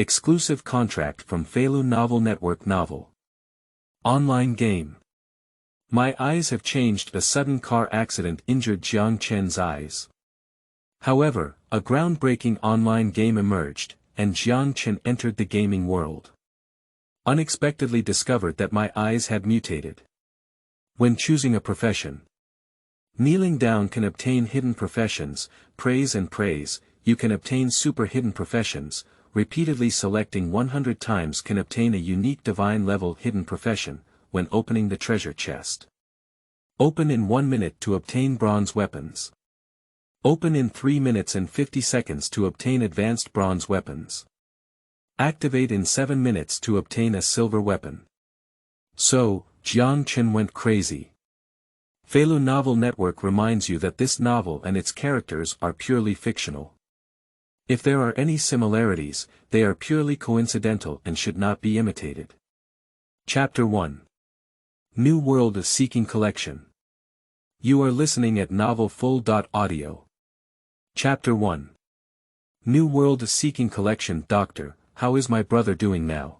Exclusive contract from Feilu Novel Network Novel. Online game. My eyes have changed. A sudden car accident injured Jiang Chen's eyes. However, a groundbreaking online game emerged, and Jiang Chen entered the gaming world. Unexpectedly discovered that my eyes had mutated. When choosing a profession. Kneeling down can obtain hidden professions, praise and praise, you can obtain super hidden professions, repeatedly selecting 100 times can obtain a unique divine level hidden profession, when opening the treasure chest. Open in 1 minute to obtain bronze weapons. Open in 3 minutes and 50 seconds to obtain advanced bronze weapons. Activate in 7 minutes to obtain a silver weapon. So, Jiang Chen went crazy. Feilu Novel Network reminds you that this novel and its characters are purely fictional. If there are any similarities, they are purely coincidental and should not be imitated. Chapter 1. New World Seeking Collection. You are listening at novelfull.audio. Chapter 1. New World Seeking Collection. Doctor, how is my brother doing now?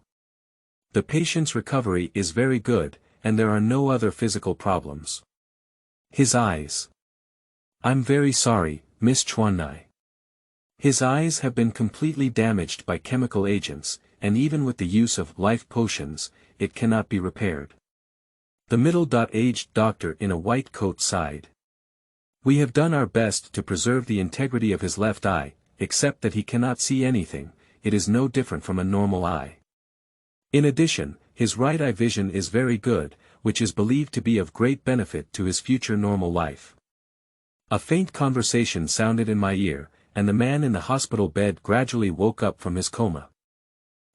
The patient's recovery is very good, and there are no other physical problems. His eyes. I'm very sorry, Miss Chuanai. His eyes have been completely damaged by chemical agents, and even with the use of life potions, it cannot be repaired. The middle-aged doctor in a white coat sighed. We have done our best to preserve the integrity of his left eye, except that he cannot see anything. It is no different from a normal eye. In addition, his right eye vision is very good, which is believed to be of great benefit to his future normal life. A faint conversation sounded in my ear, and the man in the hospital bed gradually woke up from his coma.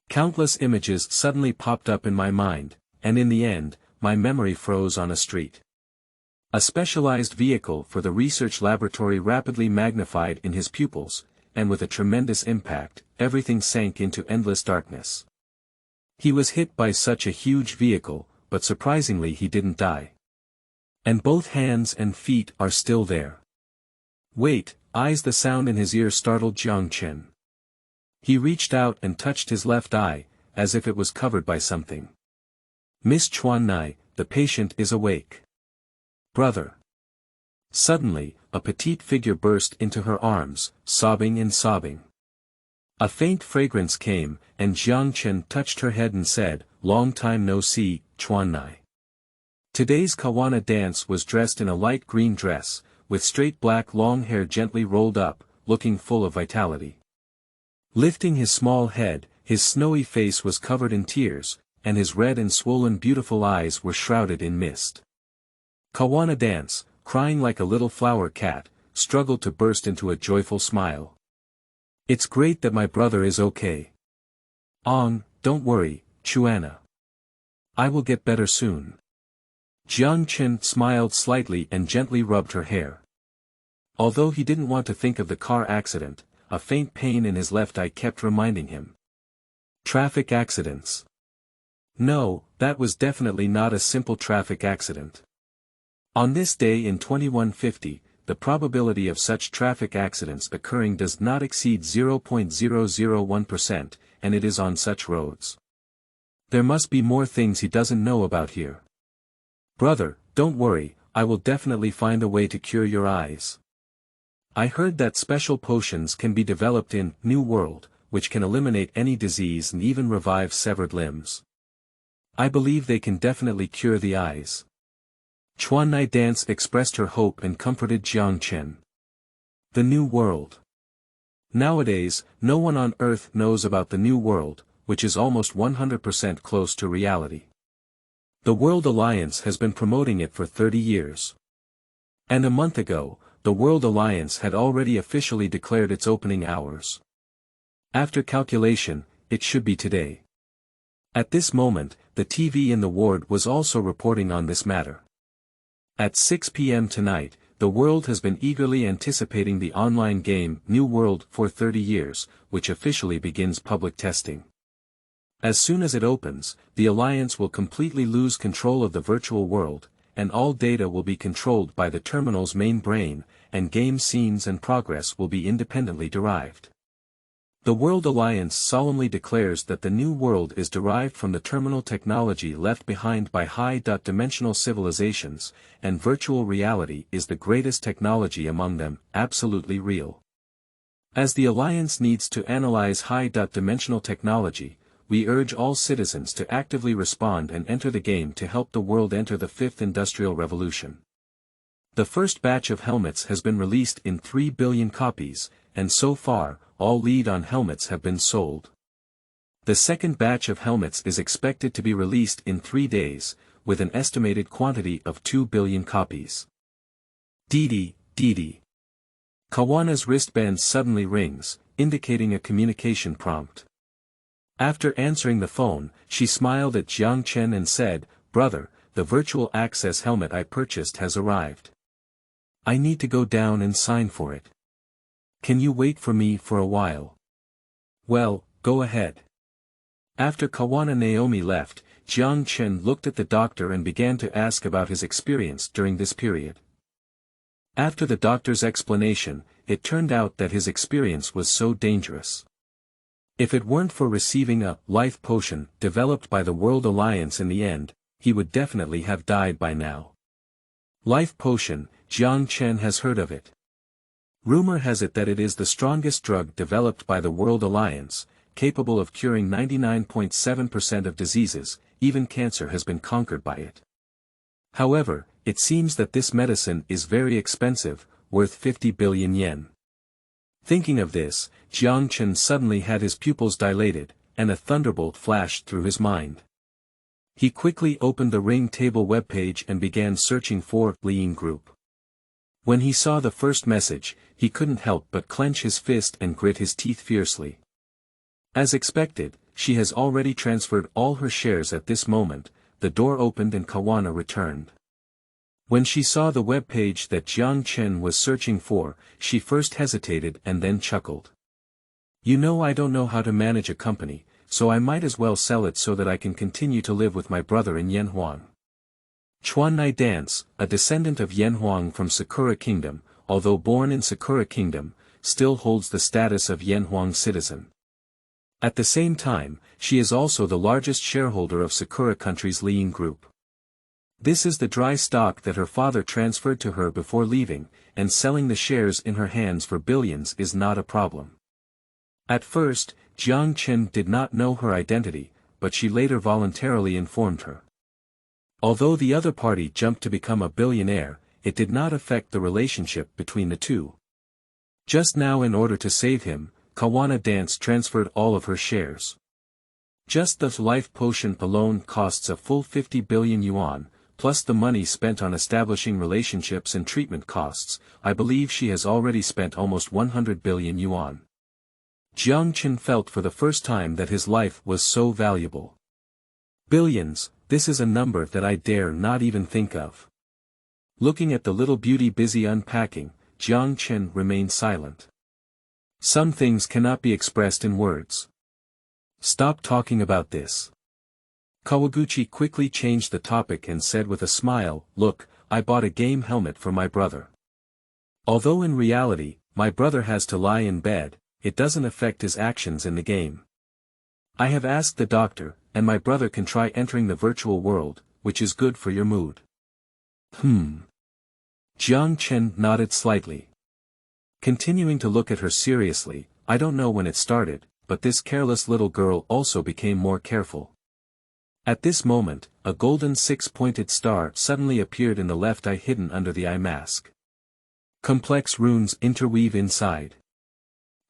Countless images suddenly popped up in my mind, and in the end, my memory froze on a street. A specialized vehicle for the research laboratory rapidly magnified in his pupils, and with a tremendous impact, everything sank into endless darkness. He was hit by such a huge vehicle, but surprisingly he didn't die. And both hands and feet are still there. Wait, eyes! The sound in his ear startled Jiang Chen. He reached out and touched his left eye, as if it was covered by something. Miss Chuanai, the patient is awake. Brother. Suddenly, a petite figure burst into her arms, sobbing and sobbing. A faint fragrance came, and Jiang Chen touched her head and said, "Long time no see, Chuanai." Today's Kawana dance was dressed in a light green dress, with straight black long hair gently rolled up, looking full of vitality. Lifting his small head, his snowy face was covered in tears, and his red and swollen beautiful eyes were shrouded in mist. Kawana dance, crying like a little flower cat, struggled to burst into a joyful smile. It's great that my brother is okay. Don't worry, Chuana. I will get better soon. Jiang Chen smiled slightly and gently rubbed her hair. Although he didn't want to think of the car accident, a faint pain in his left eye kept reminding him. Traffic accidents. No, that was definitely not a simple traffic accident. On this day in 2150, the probability of such traffic accidents occurring does not exceed 0.001%, and it is on such roads. There must be more things he doesn't know about here. Brother, don't worry, I will definitely find a way to cure your eyes. I heard that special potions can be developed in New World, which can eliminate any disease and even revive severed limbs. I believe they can definitely cure the eyes. Chuanai Dance expressed her hope and comforted Jiang Chen. The New World. Nowadays, no one on Earth knows about the New World, which is almost 100% close to reality. The World Alliance has been promoting it for 30 years. And a month ago, the World Alliance had already officially declared its opening hours. After calculation, it should be today. At this moment, the TV in the ward was also reporting on this matter. At 6 p.m. tonight, the world has been eagerly anticipating the online game New World for 30 years, which officially begins public testing. As soon as it opens, the Alliance will completely lose control of the virtual world, and all data will be controlled by the terminal's main brain, and game scenes and progress will be independently derived. The World Alliance solemnly declares that the new world is derived from the terminal technology left behind by high-dimensional civilizations, and virtual reality is the greatest technology among them, absolutely real. As the Alliance needs to analyze high-dimensional technology, we urge all citizens to actively respond and enter the game to help the world enter the fifth industrial revolution. The first batch of helmets has been released in 3 billion copies, and so far, all lead-on helmets have been sold. The second batch of helmets is expected to be released in 3 days, with an estimated quantity of 2 billion copies. Dee. Kawanna's wristband suddenly rings, indicating a communication prompt. After answering the phone, she smiled at Jiang Chen and said, "Brother, the virtual access helmet I purchased has arrived. I need to go down and sign for it. Can you wait for me for a while?" "Well, go ahead." After Kawana Naomi left, Jiang Chen looked at the doctor and began to ask about his experience during this period. After the doctor's explanation, it turned out that his experience was so dangerous. If it weren't for receiving a life potion developed by the World Alliance in the end, he would definitely have died by now. Life potion, Jiang Chen has heard of it. Rumor has it that it is the strongest drug developed by the World Alliance, capable of curing 99.7% of diseases, even cancer has been conquered by it. However, it seems that this medicine is very expensive, worth 50 billion yen. Thinking of this, Jiang Chen suddenly had his pupils dilated, and a thunderbolt flashed through his mind. He quickly opened the Ring Table webpage and began searching for Lean Group. When he saw the first message, he couldn't help but clench his fist and grit his teeth fiercely. As expected, she has already transferred all her shares at this moment. The door opened and Kawana returned. When she saw the web page that Jiang Chen was searching for, she first hesitated and then chuckled. "You know, I don't know how to manage a company, so I might as well sell it so that I can continue to live with my brother in Yanhuang." Chuan Dance, a descendant of Yanhuang from Sakura Kingdom, although born in Sakura Kingdom, still holds the status of Yanhuang citizen. At the same time, she is also the largest shareholder of Sakura Country's Lean Group. This is the dry stock that her father transferred to her before leaving, and selling the shares in her hands for billions is not a problem. At first, Jiang Chen did not know her identity, but she later voluntarily informed her. Although the other party jumped to become a billionaire, it did not affect the relationship between the two. Just now, in order to save him, Kawana Dance transferred all of her shares. Just the life potion alone costs a full 50 billion yuan, plus the money spent on establishing relationships and treatment costs. I believe she has already spent almost 100 billion yuan. Jiang Chen felt for the first time that his life was so valuable. Billions, this is a number that I dare not even think of. Looking at the little beauty busy unpacking, Jiang Chen remained silent. Some things cannot be expressed in words. Stop talking about this. Kawaguchi quickly changed the topic and said with a smile, "Look, I bought a game helmet for my brother. Although in reality, my brother has to lie in bed, it doesn't affect his actions in the game. I have asked the doctor, and my brother can try entering the virtual world, which is good for your mood." Jiang Chen nodded slightly. Continuing to look at her seriously, "I don't know when it started, but this careless little girl also became more careful." At this moment, a golden six-pointed star suddenly appeared in the left eye hidden under the eye mask. Complex runes interweave inside.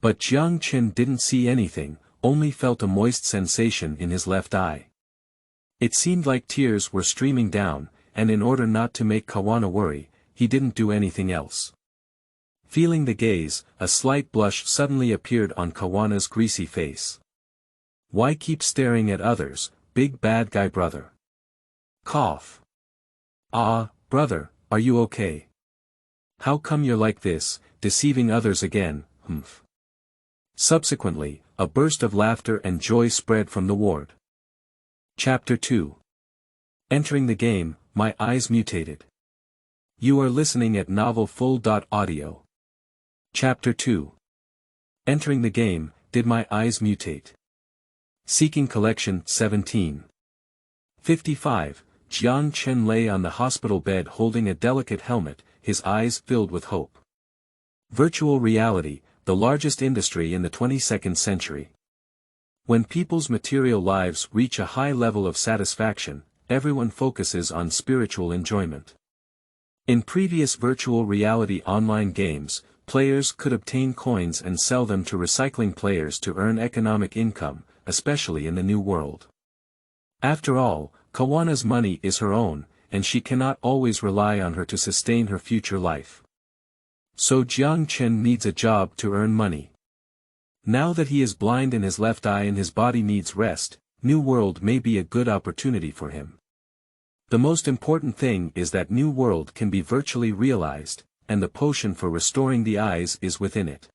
But Jiang Chen didn't see anything, only felt a moist sensation in his left eye. It seemed like tears were streaming down, and in order not to make Kawana worry, he didn't do anything else. Feeling the gaze, a slight blush suddenly appeared on Kawana's greasy face. "Why keep staring at others, big bad guy brother?" Cough. "Ah, brother, are you okay? How come you're like this, deceiving others again, humph?" Subsequently, a burst of laughter and joy spread from the ward. Chapter 2. Entering the game, my eyes mutated. You are listening at novel full.audio. Chapter 2. Entering the game, Did my eyes mutate? Seeking Collection 17. 55. Jiang Chen lay on the hospital bed holding a delicate helmet, his eyes filled with hope. Virtual reality, the largest industry in the 22nd century. When people's material lives reach a high level of satisfaction, everyone focuses on spiritual enjoyment. In previous virtual reality online games, players could obtain coins and sell them to recycling players to earn economic income, especially in the new world. After all, Kawanna's money is her own, and she cannot always rely on her to sustain her future life. So Jiang Chen needs a job to earn money. Now that he is blind in his left eye and his body needs rest, New World may be a good opportunity for him. The most important thing is that New World can be virtually realized, and the potion for restoring the eyes is within it.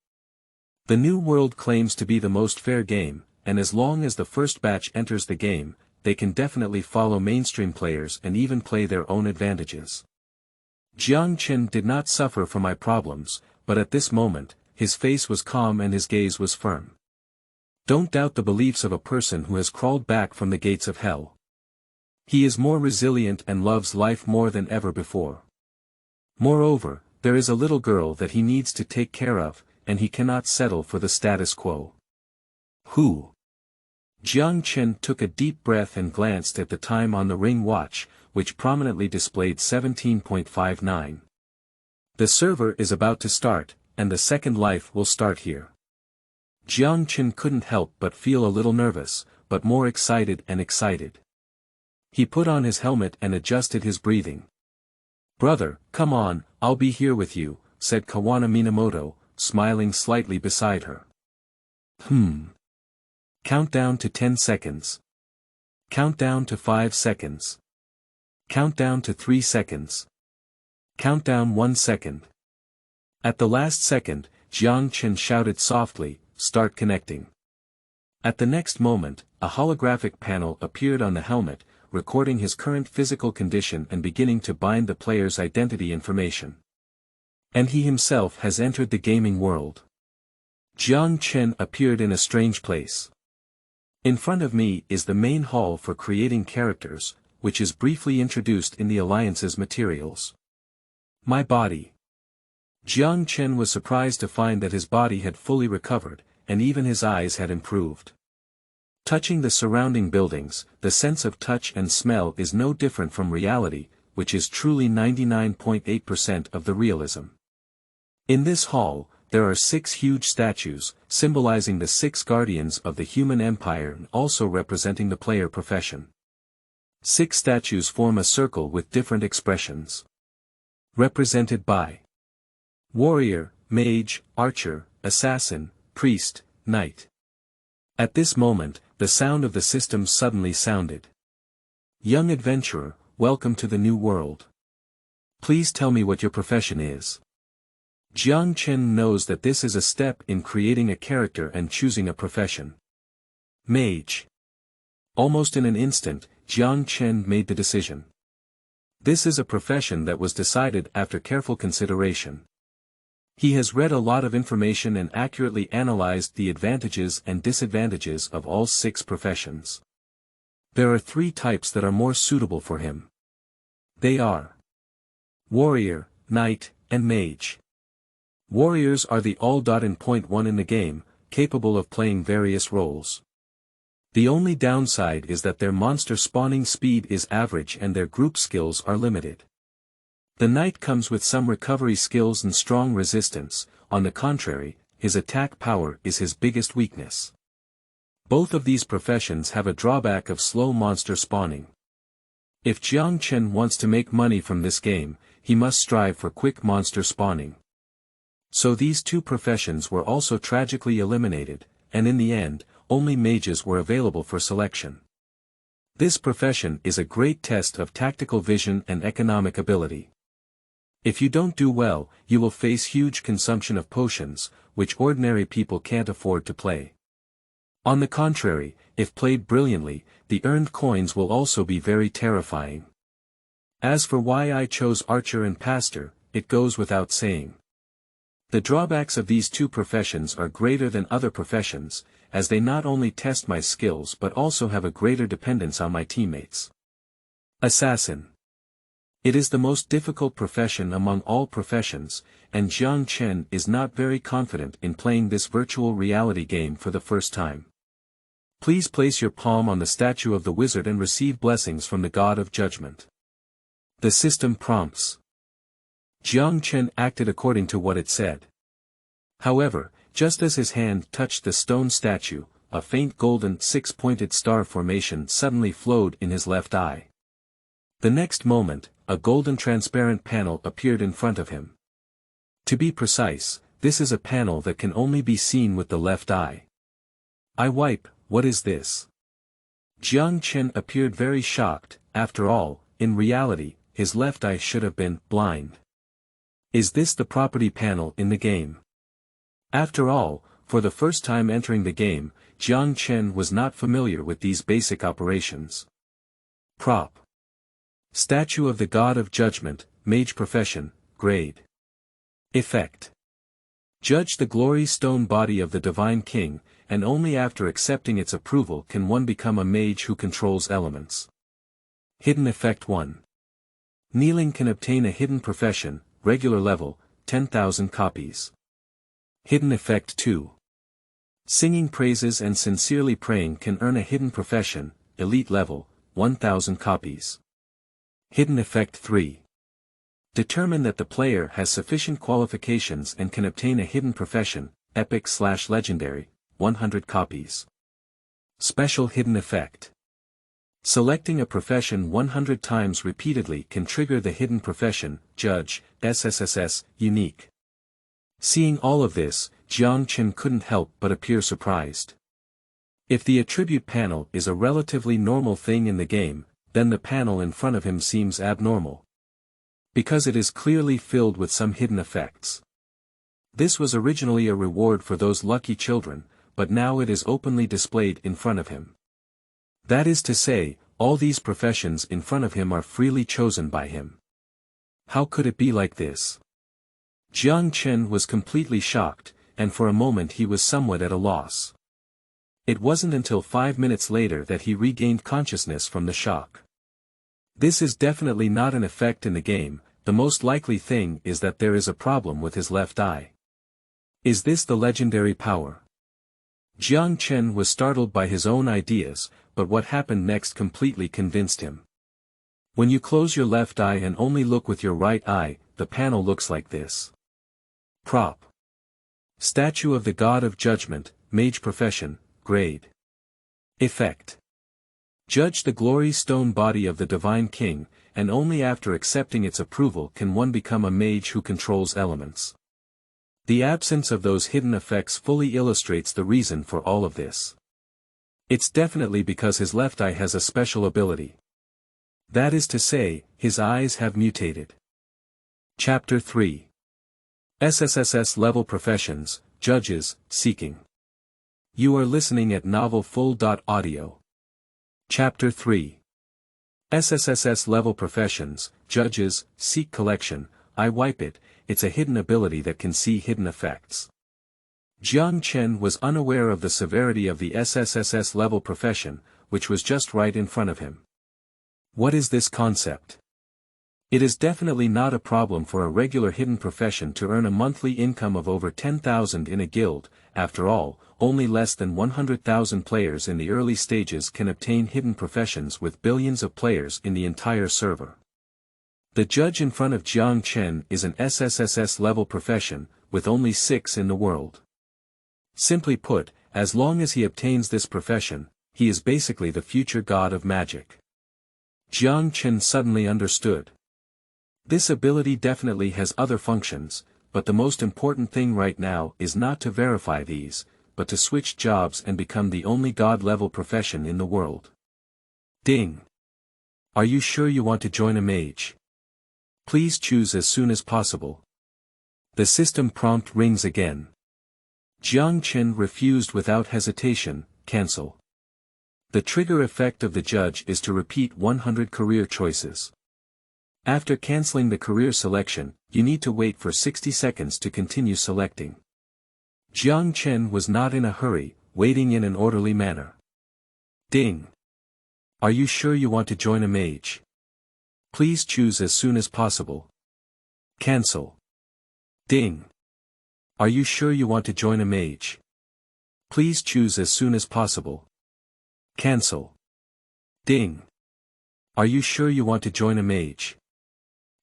The New World claims to be the most fair game, and as long as the first batch enters the game, they can definitely follow mainstream players and even play their own advantages. Jiang Chen did not suffer from eye problems, but at this moment, his face was calm and his gaze was firm. Don't doubt the beliefs of a person who has crawled back from the gates of hell. He is more resilient and loves life more than ever before. Moreover, there is a little girl that he needs to take care of, and he cannot settle for the status quo. Who? Jiang Chen took a deep breath and glanced at the time on the ring watch, which prominently displayed 17.59. The server is about to start, and the second life will start here. Jiang Chen couldn't help but feel a little nervous, but more excited and excited. He put on his helmet and adjusted his breathing. "Brother, come on, I'll be here with you," said Kawanna Minamoto, smiling slightly beside her. Countdown to 10 seconds. Countdown to 5 seconds. Countdown to 3 seconds. Countdown 1 second. At the last second, Jiang Chen shouted softly, "Start connecting." At the next moment, a holographic panel appeared on the helmet, recording his current physical condition and beginning to bind the player's identity information. And he himself has entered the gaming world. Jiang Chen appeared in a strange place. In front of me is the main hall for creating characters, which is briefly introduced in the Alliance's materials. My body. Jiang Chen was surprised to find that his body had fully recovered, and even his eyes had improved. Touching the surrounding buildings, the sense of touch and smell is no different from reality, which is truly 99.8% of the realism. In this hall, there are 6 huge statues, symbolizing the 6 guardians of the human empire and also representing the player profession. 6 statues form a circle with different expressions. Represented by warrior, mage, archer, assassin, priest, knight. At this moment, the sound of the system suddenly sounded. Young adventurer, welcome to the new world. Please tell me what your profession is. Jiang Chen knows that this is a step in creating a character and choosing a profession. Mage. Almost in an instant, Jiang Chen made the decision. This is a profession that was decided after careful consideration. He has read a lot of information and accurately analyzed the advantages and disadvantages of all 6 professions. There are 3 types that are more suitable for him. They are warrior, knight, and mage. Warriors are the all.1 in the game, capable of playing various roles. The only downside is that their monster spawning speed is average and their group skills are limited. The knight comes with some recovery skills and strong resistance, on the contrary, his attack power is his biggest weakness. Both of these professions have a drawback of slow monster spawning. If Jiang Chen wants to make money from this game, he must strive for quick monster spawning. So these 2 professions were also tragically eliminated, and in the end, only mages were available for selection. This profession is a great test of tactical vision and economic ability. If you don't do well, you will face huge consumption of potions, which ordinary people can't afford to play. On the contrary, if played brilliantly, the earned coins will also be very terrifying. As for why I chose archer and pastor, it goes without saying. The drawbacks of these two professions are greater than other professions, as they not only test my skills but also have a greater dependence on my teammates. Assassin. It is the most difficult profession among all professions, and Jiang Chen is not very confident in playing this virtual reality game for the first time. Please place your palm on the statue of the wizard and receive blessings from the God of Judgment. The system prompts. Jiang Chen acted according to what it said. However, just as his hand touched the stone statue, a faint golden six-pointed star formation suddenly flowed in his left eye. The next moment, a golden transparent panel appeared in front of him. To be precise, this is a panel that can only be seen with the left eye. I wipe, what is this? Jiang Chen appeared very shocked. After all, in reality, his left eye should have been blind. Is this the property panel in the game? After all, for the first time entering the game, Jiang Chen was not familiar with these basic operations. Prop. Statue of the God of Judgment, Mage Profession, Grade. Effect. Judge the glory stone body of the Divine King, and only after accepting its approval can one become a mage who controls elements. Hidden Effect 1. Kneeling can obtain a hidden profession, regular level, 10,000 copies. Hidden Effect 2. Singing praises and sincerely praying can earn a hidden profession, elite level, 1,000 copies. Hidden Effect 3. Determine that the player has sufficient qualifications and can obtain a hidden profession, epic/legendary, 100 copies. Special Hidden Effect. Selecting a profession 100 times repeatedly can trigger the hidden profession, Judge, SSSS, unique. Seeing all of this, Jiang Chen couldn't help but appear surprised. If the attribute panel is a relatively normal thing in the game, then the panel in front of him seems abnormal. Because it is clearly filled with some hidden effects. This was originally a reward for those lucky children, but now it is openly displayed in front of him. That is to say, all these professions in front of him are freely chosen by him. How could it be like this? Jiang Chen was completely shocked, and for a moment he was somewhat at a loss. It wasn't until 5 minutes later that he regained consciousness from the shock. This is definitely not an effect in the game, the most likely thing is that there is a problem with his left eye. Is this the legendary power? Jiang Chen was startled by his own ideas, but what happened next completely convinced him. When you close your left eye and only look with your right eye, the panel looks like this. Prop. Statue of the God of Judgment, Mage Profession, Grade. Effect. Judge the glory stone body of the Divine King, and only after accepting its approval can one become a mage who controls elements. The absence of those hidden effects fully illustrates the reason for all of this. It's definitely because his left eye has a special ability. That is to say, his eyes have mutated. Chapter 3. SSSS Level Professions, Judges, Seeking. You are listening at Novel Full.audio. Chapter 3. SSSS Level Professions, Judges, Seek Collection, I wipe it, it's a hidden ability that can see hidden effects. Jiang Chen was unaware of the severity of the SSSS level profession, which was just right in front of him. What is this concept? It is definitely not a problem for a regular hidden profession to earn a monthly income of over 10,000 in a guild. After all, only less than 100,000 players in the early stages can obtain hidden professions with billions of players in the entire server. The judge in front of Jiang Chen is an SSSS level profession, with only 6 in the world. Simply put, as long as he obtains this profession, he is basically the future god of magic. Jiang Chen suddenly understood. This ability definitely has other functions, but the most important thing right now is not to verify these, but to switch jobs and become the only god-level profession in the world. Ding! Are you sure you want to join a mage? Please choose as soon as possible. The system prompt rings again. Jiang Chen refused without hesitation, cancel. The trigger effect of the judge is to repeat 100 career choices. After canceling the career selection, you need to wait for 60 seconds to continue selecting. Jiang Chen was not in a hurry, waiting in an orderly manner. Ding. Are you sure you want to join a mage? Please choose as soon as possible. Cancel. Ding. Are you sure you want to join a mage? Please choose as soon as possible. Cancel. Ding. Are you sure you want to join a mage?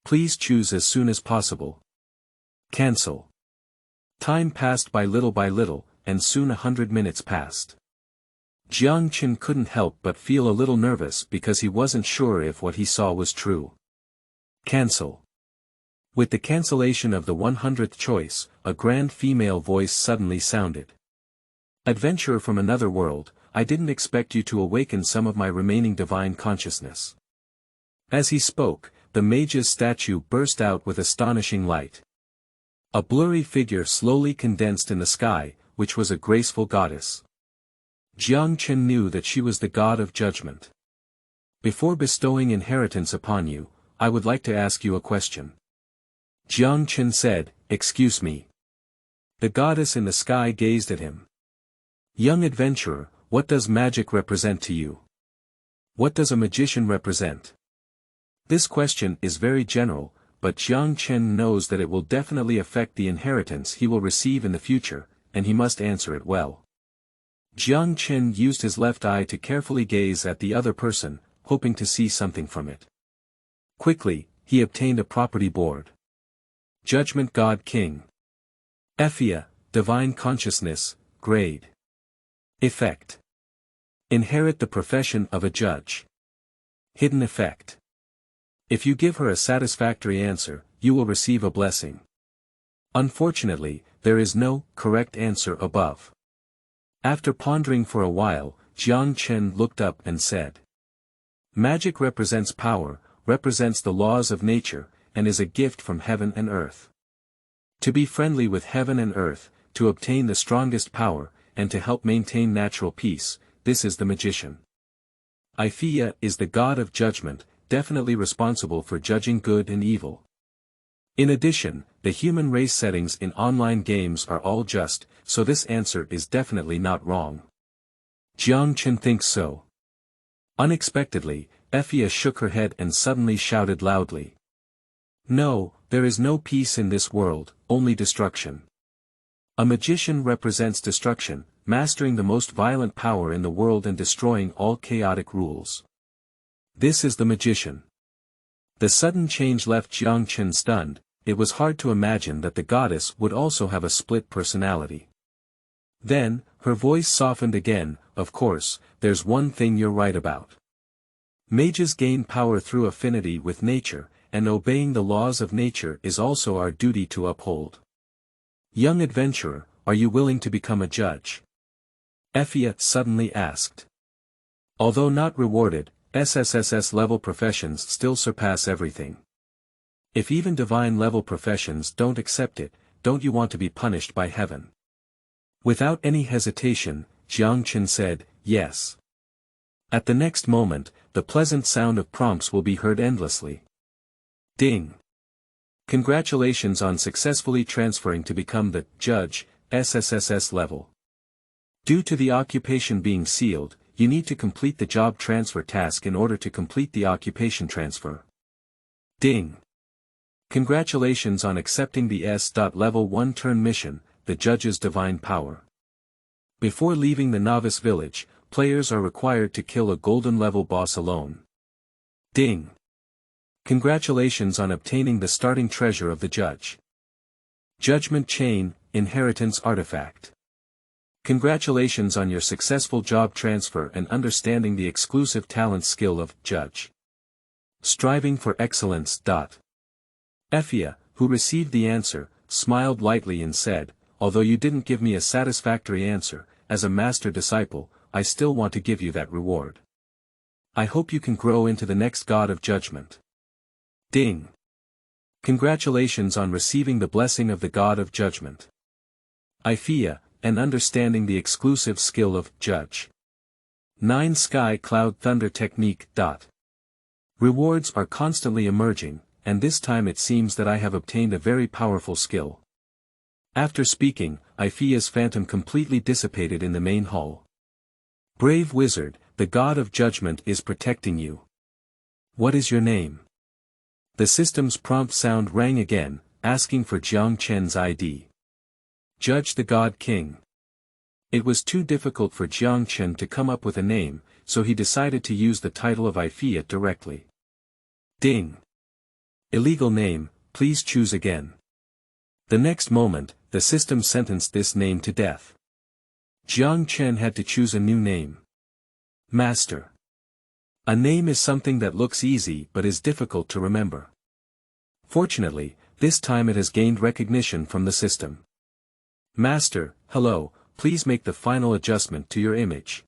Please choose as soon as possible. Cancel. Time passed by little, and soon 100 minutes passed. Jiang Chen couldn't help but feel a little nervous because he wasn't sure if what he saw was true. Cancel. With the cancellation of the 100th choice, a grand female voice suddenly sounded. Adventurer from another world, I didn't expect you to awaken some of my remaining divine consciousness. As he spoke, the mage's statue burst out with astonishing light. A blurry figure slowly condensed in the sky, which was a graceful goddess. Jiang Chen knew that she was the god of judgment. Before bestowing inheritance upon you, I would like to ask you a question. Jiang Chen said, excuse me. The goddess in the sky gazed at him. Young adventurer, what does magic represent to you? What does a magician represent? This question is very general, but Jiang Chen knows that it will definitely affect the inheritance he will receive in the future, and he must answer it well. Jiang Chen used his left eye to carefully gaze at the other person, hoping to see something from it. Quickly, he obtained a property board. Judgment God King. Ephia, Divine Consciousness, Grade. Effect. Inherit the profession of a judge. Hidden effect. If you give her a satisfactory answer, you will receive a blessing. Unfortunately, there is no correct answer above. After pondering for a while, Jiang Chen looked up and said. Magic represents power, represents the laws of nature, and is a gift from heaven and earth. To be friendly with heaven and earth, to obtain the strongest power, and to help maintain natural peace, this is the magician. Ephia is the god of judgment, definitely responsible for judging good and evil. In addition, the human race settings in online games are all just, so this answer is definitely not wrong. Jiang Chen thinks so. Unexpectedly, Ephia shook her head and suddenly shouted loudly. No, there is no peace in this world, only destruction. A magician represents destruction, mastering the most violent power in the world and destroying all chaotic rules. This is the magician. The sudden change left Jiang Chen stunned. It was hard to imagine that the goddess would also have a split personality. Then, her voice softened again, of course, there's one thing you're right about. Mages gain power through affinity with nature, and obeying the laws of nature is also our duty to uphold. Young adventurer, are you willing to become a judge? Ephia suddenly asked. Although not rewarded, SSSS level professions still surpass everything. If even divine level professions don't accept it, don't you want to be punished by heaven? Without any hesitation, Jiang Chen said, yes. At the next moment, the pleasant sound of prompts will be heard endlessly. Ding. Congratulations on successfully transferring to become the judge, SSSS level. Due to the occupation being sealed, you need to complete the job transfer task in order to complete the occupation transfer. Ding. Congratulations on accepting the S.Level 1 turn mission, the judge's divine power. Before leaving the novice village, players are required to kill a golden level boss alone. Ding. Congratulations on obtaining the starting treasure of the judge. Judgment Chain, Inheritance Artifact. Congratulations on your successful job transfer and understanding the exclusive talent skill of judge. Striving for excellence. Ephia, who received the answer, smiled lightly and said, although you didn't give me a satisfactory answer, as a master disciple, I still want to give you that reward. I hope you can grow into the next god of judgment. Ding. Congratulations on receiving the blessing of the god of judgment. Ephia, and understanding the exclusive skill of judge. 9 Sky Cloud Thunder Technique. Rewards are constantly emerging, and this time it seems that I have obtained a very powerful skill. After speaking, Ifea's phantom completely dissipated in the main hall. Brave wizard, the god of judgment is protecting you. What is your name? The system's prompt sound rang again, asking for Jiang Chen's ID. Judge the God King. It was too difficult for Jiang Chen to come up with a name, so he decided to use the title of Ifea directly. Ding. Illegal name, please choose again. The next moment, the system sentenced this name to death. Jiang Chen had to choose a new name. Master. A name is something that looks easy but is difficult to remember. Fortunately, this time it has gained recognition from the system. Master, hello, please make the final adjustment to your image.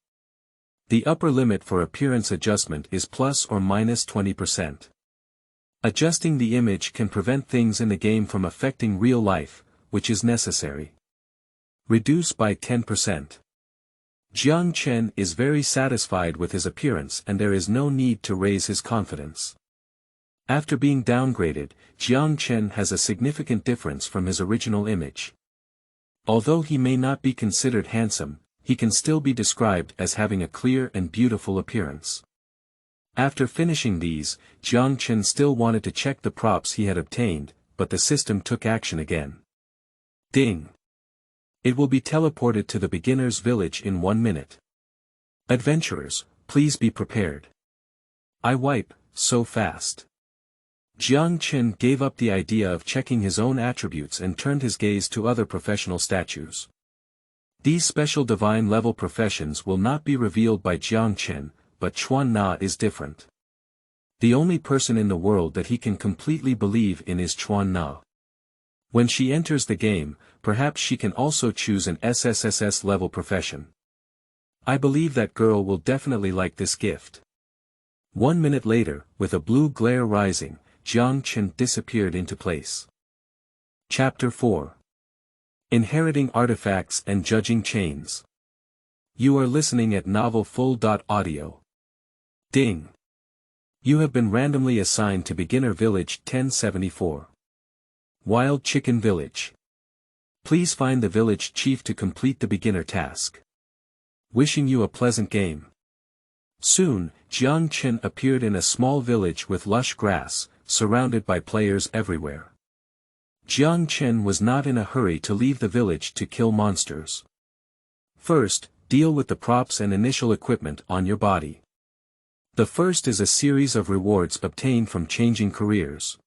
The upper limit for appearance adjustment is plus or minus 20%. Adjusting the image can prevent things in the game from affecting real life, which is necessary. Reduce by 10%. Jiang Chen is very satisfied with his appearance and there is no need to raise his confidence. After being downgraded, Jiang Chen has a significant difference from his original image. Although he may not be considered handsome, he can still be described as having a clear and beautiful appearance. After finishing these, Jiang Chen still wanted to check the props he had obtained, but the system took action again. Ding. It will be teleported to the beginner's village in 1 minute. Adventurers, please be prepared. I wipe, so fast. Jiang Chen gave up the idea of checking his own attributes and turned his gaze to other professional statues. These special divine level professions will not be revealed by Jiang Chen, but Chuan Na is different. The only person in the world that he can completely believe in is Chuan Na. When she enters the game, perhaps she can also choose an SSSS level profession. I believe that girl will definitely like this gift. 1 minute later, with a blue glare rising, Jiang Chen disappeared into place. Chapter 4. Inheriting Artifacts and Judging Chains. You are listening at Novel Full.audio. Ding. You have been randomly assigned to Beginner Village 1074. Wild Chicken Village. Please find the village chief to complete the beginner task. Wishing you a pleasant game. Soon, Jiang Chen appeared in a small village with lush grass, surrounded by players everywhere. Jiang Chen was not in a hurry to leave the village to kill monsters. First, deal with the props and initial equipment on your body. The first is a series of rewards obtained from changing careers.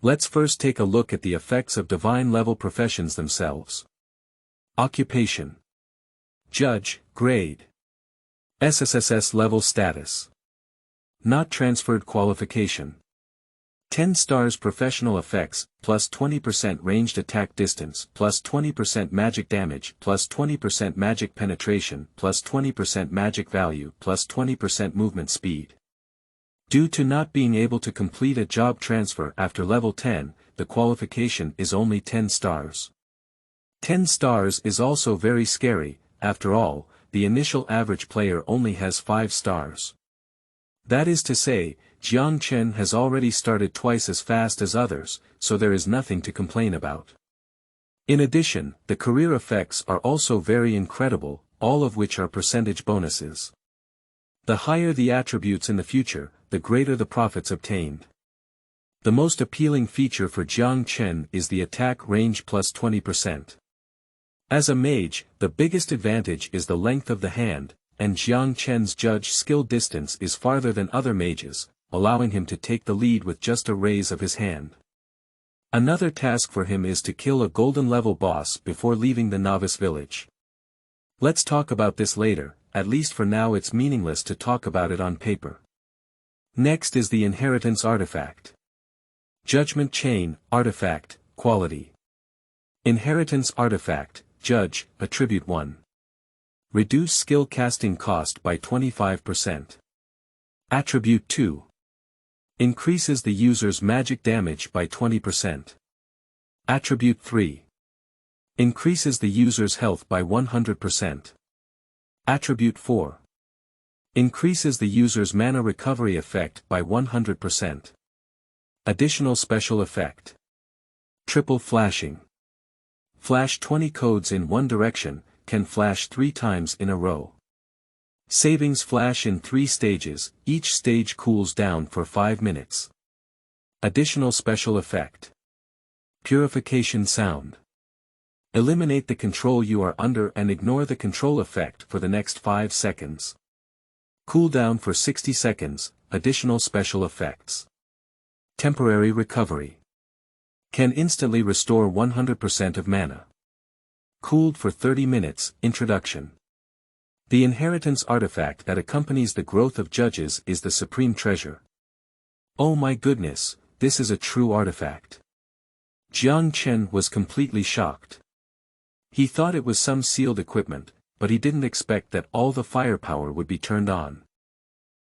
Let's first take a look at the effects of divine level professions themselves. Occupation. Judge, grade. SSSS level status. Not transferred qualification. 10 stars professional effects, plus 20% ranged attack distance, plus 20% magic damage, plus 20% magic penetration, plus 20% magic value, plus 20% movement speed. Due to not being able to complete a job transfer after level 10, the qualification is only 10 stars. 10 stars is also very scary, after all, the initial average player only has 5 stars. That is to say, Jiang Chen has already started twice as fast as others, so there is nothing to complain about. In addition, the career effects are also very incredible, all of which are percentage bonuses. The higher the attributes in the future, the greater the profits obtained. The most appealing feature for Jiang Chen is the attack range plus 20%. As a mage, the biggest advantage is the length of the hand, and Jiang Chen's judge skill distance is farther than other mages, allowing him to take the lead with just a raise of his hand. Another task for him is to kill a golden level boss before leaving the novice village. Let's talk about this later, at least for now it's meaningless to talk about it on paper. Next is the inheritance artifact. Judgment chain, artifact, quality. Inheritance artifact, judge, attribute 1. Reduce skill casting cost by 25%. Attribute 2. Increases the user's magic damage by 20%. Attribute 3. Increases the user's health by 100%. Attribute 4. Increases the user's mana recovery effect by 100%. Additional special effect. Triple flashing. Flash 20 codes in one direction, can flash 3 times in a row. Savings flash in 3 stages, each stage cools down for 5 minutes. Additional special effect. Purification sound. Eliminate the control you are under and ignore the control effect for the next 5 seconds. Cooldown for 60 seconds, additional special effects. Temporary recovery. Can instantly restore 100% of mana. Cooled for 30 minutes, introduction. The inheritance artifact that accompanies the growth of judges is the supreme treasure. Oh my goodness, this is a true artifact. Jiang Chen was completely shocked. He thought it was some sealed equipment, but he didn't expect that all the firepower would be turned on.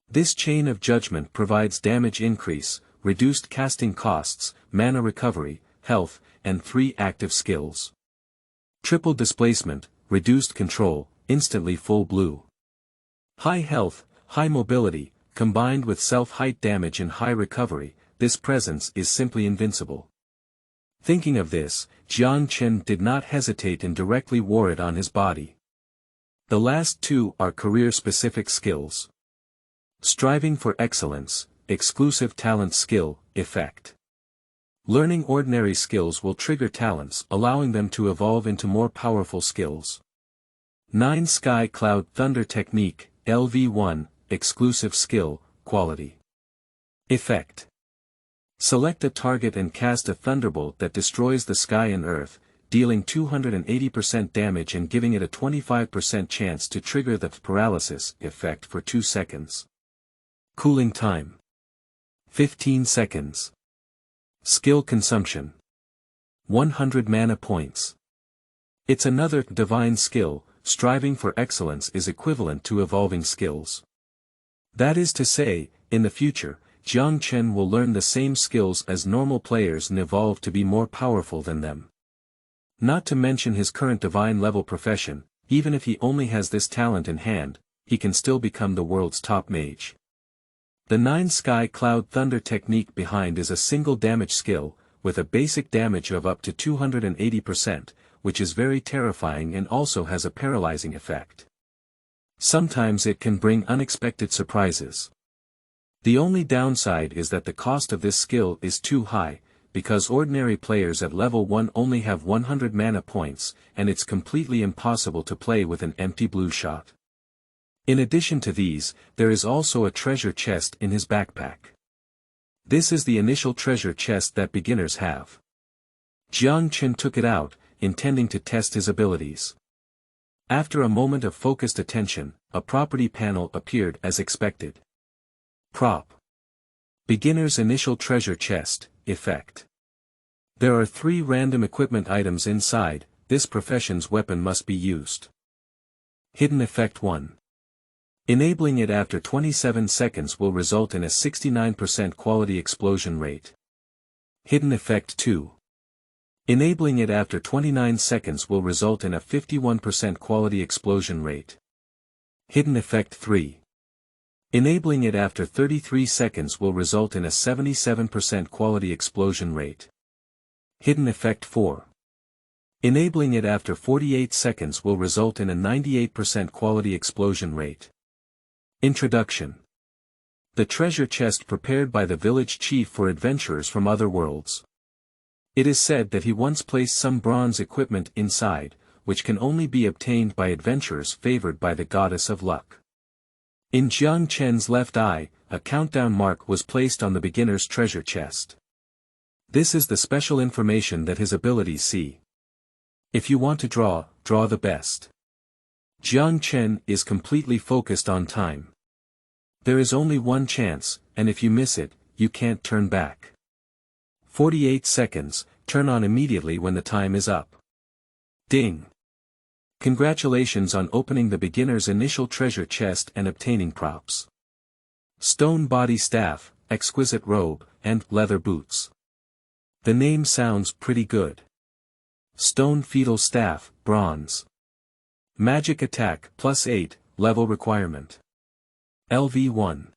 This chain of judgment provides damage increase, reduced casting costs, mana recovery, health, and 3 active skills. Triple displacement, reduced control, instantly full blue. High health, high mobility, combined with self-height damage and high recovery, this presence is simply invincible. Thinking of this, Jiang Chen did not hesitate and directly wore it on his body. The last 2 are career-specific skills. Striving for excellence, exclusive talent skill, effect. Learning ordinary skills will trigger talents, allowing them to evolve into more powerful skills. 9 Sky Cloud Thunder Technique, LV1, exclusive skill, quality. Effect. Select a target and cast a thunderbolt that destroys the sky and earth, dealing 280% damage and giving it a 25% chance to trigger the paralysis effect for 2 seconds. Cooling time. 15 seconds. Skill consumption. 100 mana points. It's another divine skill. Striving for excellence is equivalent to evolving skills. That is to say, in the future, Jiang Chen will learn the same skills as normal players and evolve to be more powerful than them. Not to mention his current divine level profession, even if he only has this talent in hand, he can still become the world's top mage. The 9 Sky Cloud Thunder technique behind is a single damage skill, with a basic damage of up to 280%, which is very terrifying and also has a paralyzing effect. Sometimes it can bring unexpected surprises. The only downside is that the cost of this skill is too high, because ordinary players at level 1 only have 100 mana points, and it's completely impossible to play with an empty blue shot. In addition to these, there is also a treasure chest in his backpack. This is the initial treasure chest that beginners have. Jiang Chen took it out, intending to test his abilities. After a moment of focused attention, a property panel appeared as expected. Prop. Beginner's initial treasure chest, effect. There are 3 random equipment items inside, this profession's weapon must be used. Hidden effect 1. Enabling it after 27 seconds will result in a 69% quality explosion rate. Hidden effect 2. Enabling it after 29 seconds will result in a 51% quality explosion rate. Hidden effect 3. Enabling it after 33 seconds will result in a 77% quality explosion rate. Hidden effect 4. Enabling it after 48 seconds will result in a 98% quality explosion rate. Introduction. The treasure chest prepared by the village chief for adventurers from other worlds. It is said that he once placed some bronze equipment inside, which can only be obtained by adventurers favored by the goddess of luck. In Jiang Chen's left eye, a countdown mark was placed on the beginner's treasure chest. This is the special information that his abilities see. If you want to draw the best. Jiang Chen is completely focused on time. There is only one chance, and if you miss it, you can't turn back. 48 seconds, turn on immediately when the time is up. Ding! Congratulations on opening the beginner's initial treasure chest and obtaining props. Stone body staff, exquisite robe, and leather boots. The name sounds pretty good. Stone fetal staff, bronze. Magic attack, +8, level requirement. LV1.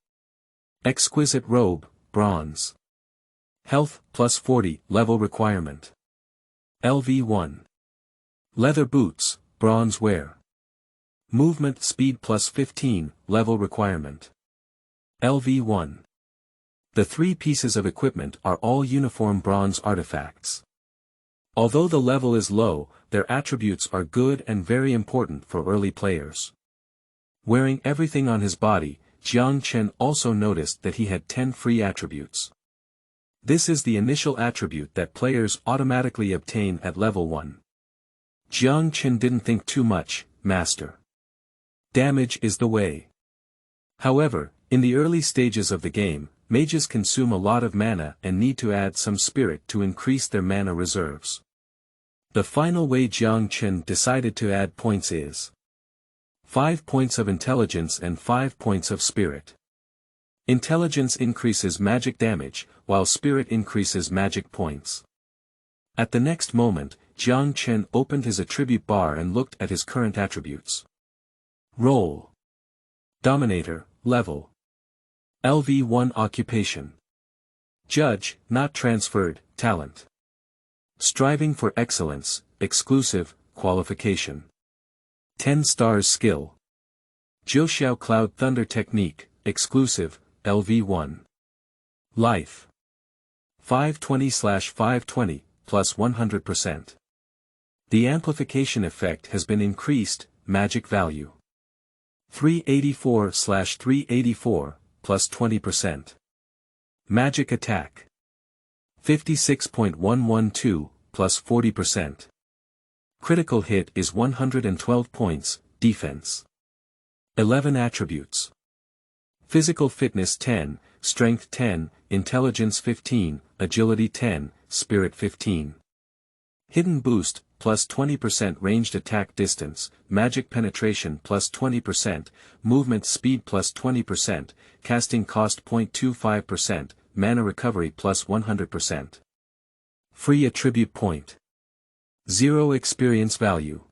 Exquisite robe, bronze. Health plus 40, level requirement. LV1. Leather boots, bronze wear. Movement speed plus 15, level requirement. LV1. The 3 pieces of equipment are all uniform bronze artifacts. Although the level is low, their attributes are good and very important for early players. Wearing everything on his body, Jiang Chen also noticed that he had 10 free attributes. This is the initial attribute that players automatically obtain at level 1. Jiang Chen didn't think too much, master. Damage is the way. However, in the early stages of the game, mages consume a lot of mana and need to add some spirit to increase their mana reserves. The final way Jiang Chen decided to add points is 5 points of intelligence and 5 points of spirit. Intelligence increases magic damage, while spirit increases magic points. At the next moment, Jiang Chen opened his attribute bar and looked at his current attributes. Role. Dominator, level. LV1 occupation. Judge, not transferred, talent. Striving for excellence, exclusive, qualification. 10 stars skill. Jiuxiao Cloud Thunder Technique, exclusive, LV1. Life. 520/520, plus 100%. The amplification effect has been increased, magic value. 384/384, plus 20%. Magic attack. 56.112, plus 40%. Critical hit is 112 points, defense. 11 attributes. Physical fitness 10, strength 10, intelligence 15, agility 10, spirit 15. Hidden boost, plus 20% ranged attack distance, magic penetration plus 20%, movement speed plus 20%, casting cost 0.25%, mana recovery plus 100%. Free attribute point. 0 experience value.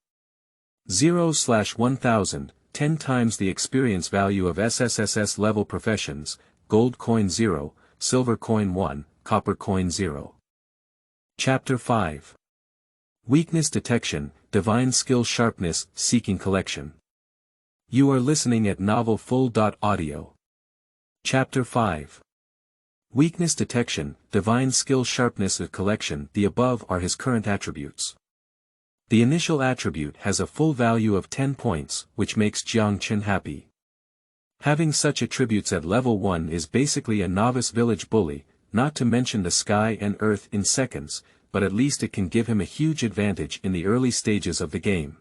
0/1000, 10 times the experience value of SSSS level professions, gold coin 0, silver coin 1, copper coin 0. Chapter 5. Weakness Detection, Divine Skill Sharpness, Seeking Collection. You are listening at novelfull.audio. Chapter 5. Weakness Detection, Divine Skill Sharpness of Collection. The above are his current attributes. The initial attribute has a full value of 10 points, which makes Jiang Chen happy. Having such attributes at level 1 is basically a novice village bully, not to mention the sky and earth in seconds, but at least it can give him a huge advantage in the early stages of the game.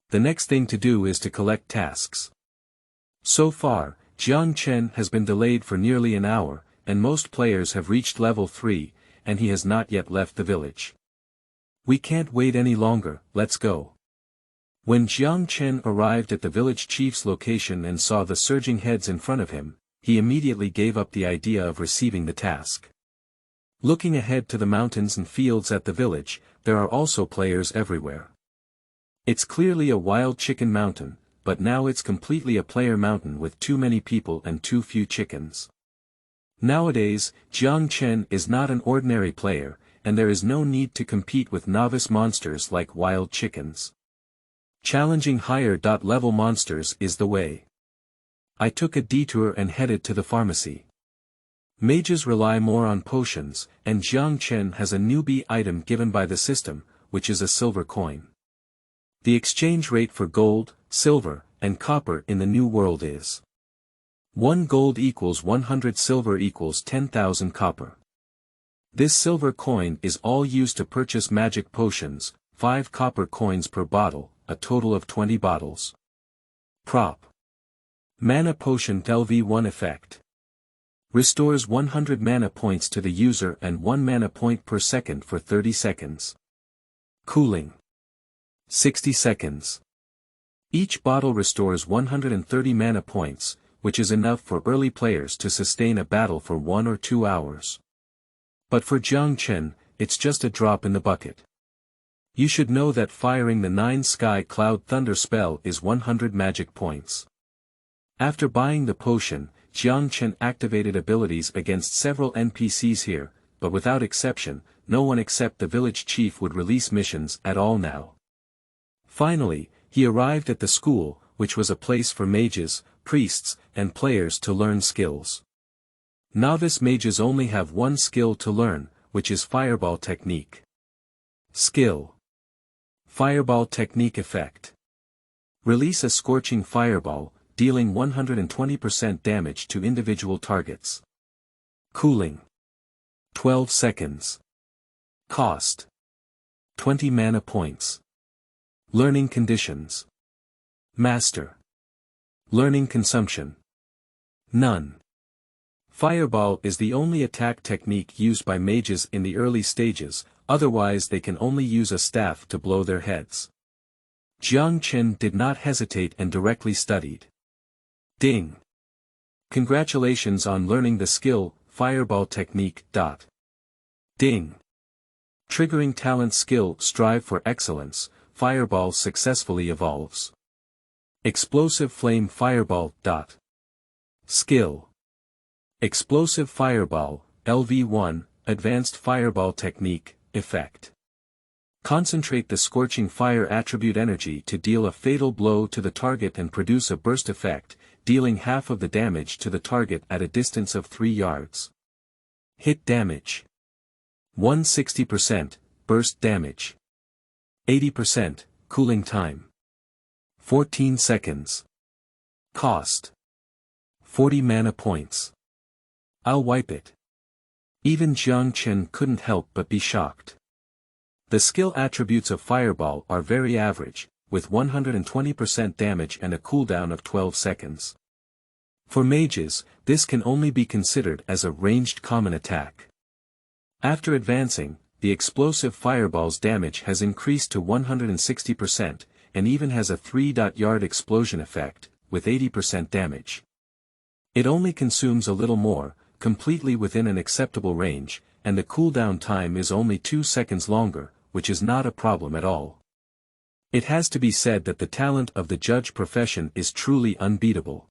The next thing to do is to collect tasks. So far, Jiang Chen has been delayed for nearly an hour, and most players have reached level 3, and he has not yet left the village. We can't wait any longer, let's go. When Jiang Chen arrived at the village chief's location and saw the surging heads in front of him, he immediately gave up the idea of receiving the task. Looking ahead to the mountains and fields at the village, there are also players everywhere. It's clearly a wild chicken mountain, but now it's completely a player mountain with too many people and too few chickens. Nowadays, Jiang Chen is not an ordinary player, and there is no need to compete with novice monsters like wild chickens. Challenging higher level monsters is the way. I took a detour and headed to the pharmacy. Mages rely more on potions, and Jiang Chen has a newbie item given by the system, which is a silver coin. The exchange rate for gold, silver, and copper in the new world is 1 gold equals 100 silver equals 10,000 copper. This silver coin is all used to purchase magic potions, 5 copper coins per bottle, a total of 20 bottles. Prop. Mana Potion LV1 Effect. Restores 100 mana points to the user and 1 mana point per second for 30 seconds. Cooling. 60 seconds. Each bottle restores 130 mana points, which is enough for early players to sustain a battle for 1 or 2 hours. But for Jiang Chen, it's just a drop in the bucket. You should know that firing the 9 Sky Cloud Thunder spell is 100 magic points. After buying the potion, Jiang Chen activated abilities against several NPCs here, but without exception, no one except the village chief would release missions at all now. Finally, he arrived at the school, which was a place for mages, priests, and players to learn skills. Novice mages only have one skill to learn, which is Fireball Technique. Skill. Fireball Technique Effect. Release a scorching fireball, dealing 120% damage to individual targets. Cooling. 12 seconds. Cost. 20 mana points. Learning conditions. Master. Learning consumption. None. Fireball is the only attack technique used by mages in the early stages, otherwise they can only use a staff to blow their heads. Jiang Chen did not hesitate and directly studied. Ding. Congratulations on learning the skill, Fireball Technique. Ding. Triggering talent skill, strive for excellence, Fireball successfully evolves. Explosive Flame Fireball. Skill. Explosive Fireball, LV1, Advanced Fireball Technique, Effect. Concentrate the scorching fire attribute energy to deal a fatal blow to the target and produce a burst effect, dealing half of the damage to the target at a distance of 3 yards. Hit damage. 160%, burst damage. 80%, cooling time. 14 seconds. Cost. 40 mana points. I'll wipe it. Even Jiang Chen couldn't help but be shocked. The skill attributes of Fireball are very average, with 120% damage and a cooldown of 12 seconds. For mages, this can only be considered as a ranged common attack. After advancing, the explosive Fireball's damage has increased to 160%, and even has a 3-yard explosion effect, with 80% damage. It only consumes a little more, completely within an acceptable range, and the cooldown time is only 2 seconds longer, which is not a problem at all. It has to be said that the talent of the judge profession is truly unbeatable.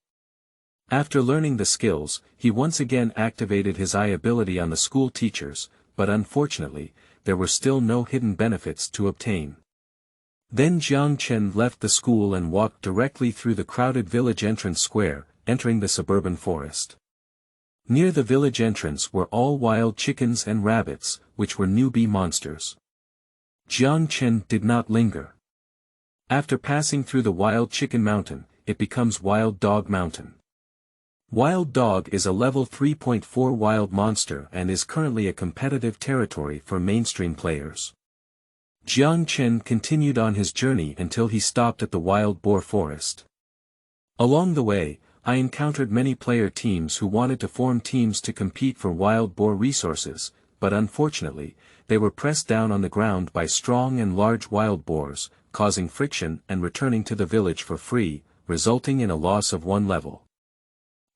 After learning the skills, he once again activated his eye ability on the school teachers, but unfortunately, there were still no hidden benefits to obtain. Then Jiang Chen left the school and walked directly through the crowded village entrance square, entering the suburban forest. Near the village entrance were all wild chickens and rabbits, which were newbie monsters. Jiang Chen did not linger. After passing through the Wild Chicken Mountain, it becomes Wild Dog Mountain. Wild Dog is a level 3.4 wild monster and is currently a competitive territory for mainstream players. Jiang Chen continued on his journey until he stopped at the Wild Boar Forest. Along the way, I encountered many player teams who wanted to form teams to compete for wild boar resources, but unfortunately, they were pressed down on the ground by strong and large wild boars, causing friction and returning to the village for free, resulting in a loss of 1 level.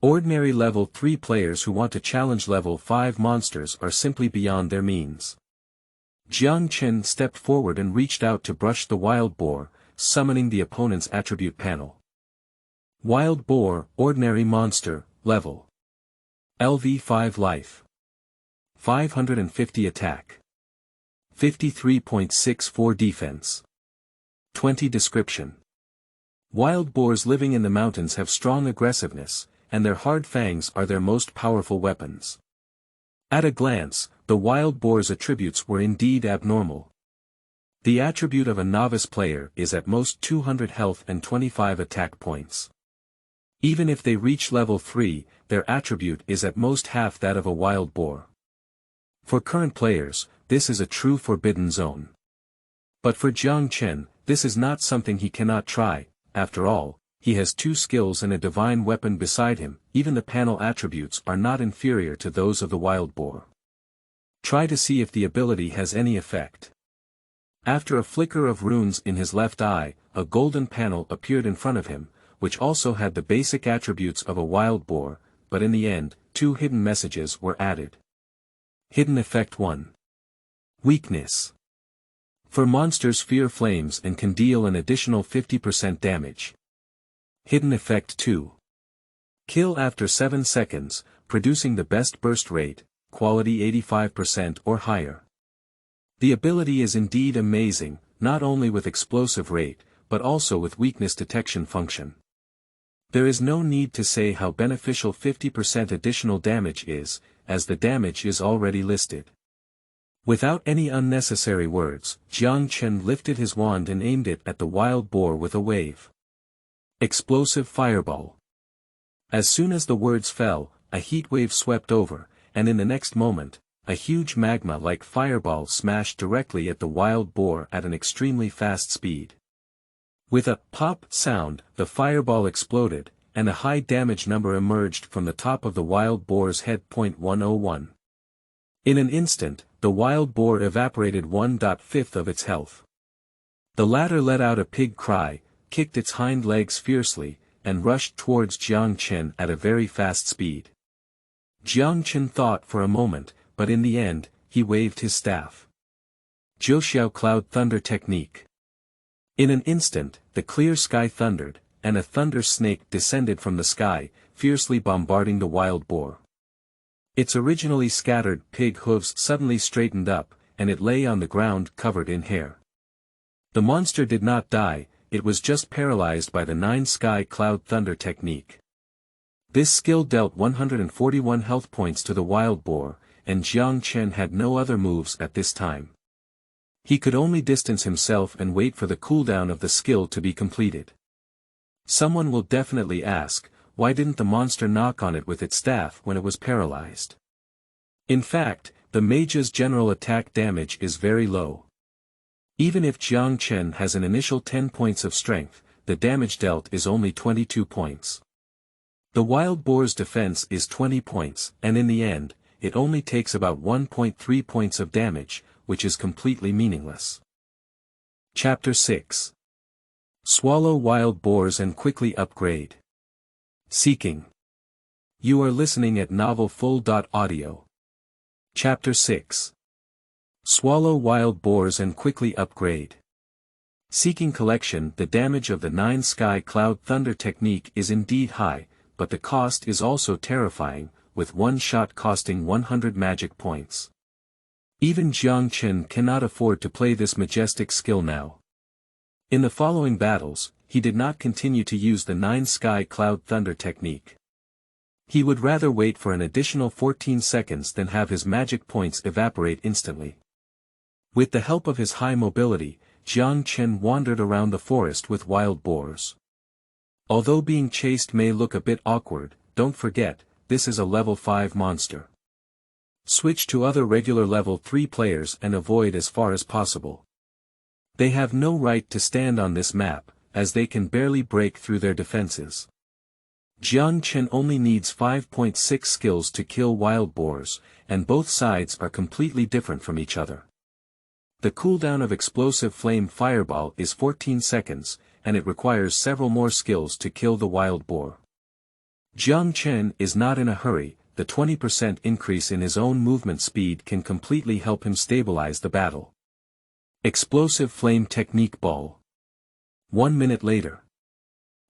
Ordinary level 3 players who want to challenge level 5 monsters are simply beyond their means. Jiang Chen stepped forward and reached out to brush the wild boar, summoning the opponent's attribute panel. Wild Boar, Ordinary Monster, Level. LV5 Life. 550 Attack. 53.64 Defense. 20 Description. Wild boars living in the mountains have strong aggressiveness, and their hard fangs are their most powerful weapons. At a glance, the wild boar's attributes were indeed abnormal. The attribute of a novice player is at most 200 health and 25 attack points. Even if they reach level 3, their attribute is at most half that of a wild boar. For current players, this is a true forbidden zone. But for Jiang Chen, this is not something he cannot try. After all, he has 2 skills and a divine weapon beside him. Even the panel attributes are not inferior to those of the wild boar. Try to see if the ability has any effect. After a flicker of runes in his left eye, a golden panel appeared in front of him, which also had the basic attributes of a wild boar, but in the end, 2 hidden messages were added. Hidden Effect 1. Weakness. For monsters fear flames and can deal an additional 50% damage. Hidden Effect 2. Kill after 7 seconds, producing the best burst rate, quality 85% or higher. The ability is indeed amazing, not only with explosive rate, but also with weakness detection function. There is no need to say how beneficial 50% additional damage is, as the damage is already listed. Without any unnecessary words, Jiang Chen lifted his wand and aimed it at the wild boar with a wave. Explosive fireball. As soon as the words fell, a heat wave swept over, and in the next moment, a huge magma-like fireball smashed directly at the wild boar at an extremely fast speed. With a pop sound, the fireball exploded, and a high damage number emerged from the top of the wild boar's head. 101. In an instant, the wild boar evaporated 1/5 of its health. The latter let out a pig cry, kicked its hind legs fiercely, and rushed towards Jiang Chen at a very fast speed. Jiang Chen thought for a moment, but in the end, he waved his staff. Zhouxiao Cloud Thunder Technique. In an instant, the clear sky thundered, and a thunder snake descended from the sky, fiercely bombarding the wild boar. Its originally scattered pig hooves suddenly straightened up, and it lay on the ground covered in hair. The monster did not die, it was just paralyzed by the 9 Sky Cloud Thunder technique. This skill dealt 141 health points to the wild boar, and Jiang Chen had no other moves at this time. He could only distance himself and wait for the cooldown of the skill to be completed. Someone will definitely ask, why didn't the monster knock on it with its staff when it was paralyzed? In fact, the mage's general attack damage is very low. Even if Jiang Chen has an initial 10 points of strength, the damage dealt is only 22 points. The wild boar's defense is 20 points, and in the end, it only takes about 1.3 points of damage, which is completely meaningless. Chapter 6. Swallow wild boars and quickly upgrade. Seeking. You are listening at novelfull.audio. Chapter 6. Swallow wild boars and quickly upgrade. Seeking collection. The damage of the 9 Sky Cloud Thunder technique is indeed high, but the cost is also terrifying, with one shot costing 100 magic points. Even Jiang Chen cannot afford to play this majestic skill now. In the following battles, he did not continue to use the 9 Sky Cloud Thunder technique. He would rather wait for an additional 14 seconds than have his magic points evaporate instantly. With the help of his high mobility, Jiang Chen wandered around the forest with wild boars. Although being chased may look a bit awkward, don't forget, this is a level 5 monster. Switch to other regular level 3 players and avoid as far as possible. They have no right to stand on this map, as they can barely break through their defenses. Jiang Chen only needs 5.6 skills to kill wild boars, and both sides are completely different from each other. The cooldown of explosive flame fireball is 14 seconds, and it requires several more skills to kill the wild boar. Jiang Chen is not in a hurry, the 20% increase in his own movement speed can completely help him stabilize the battle. Explosive flame technique ball. 1 minute later.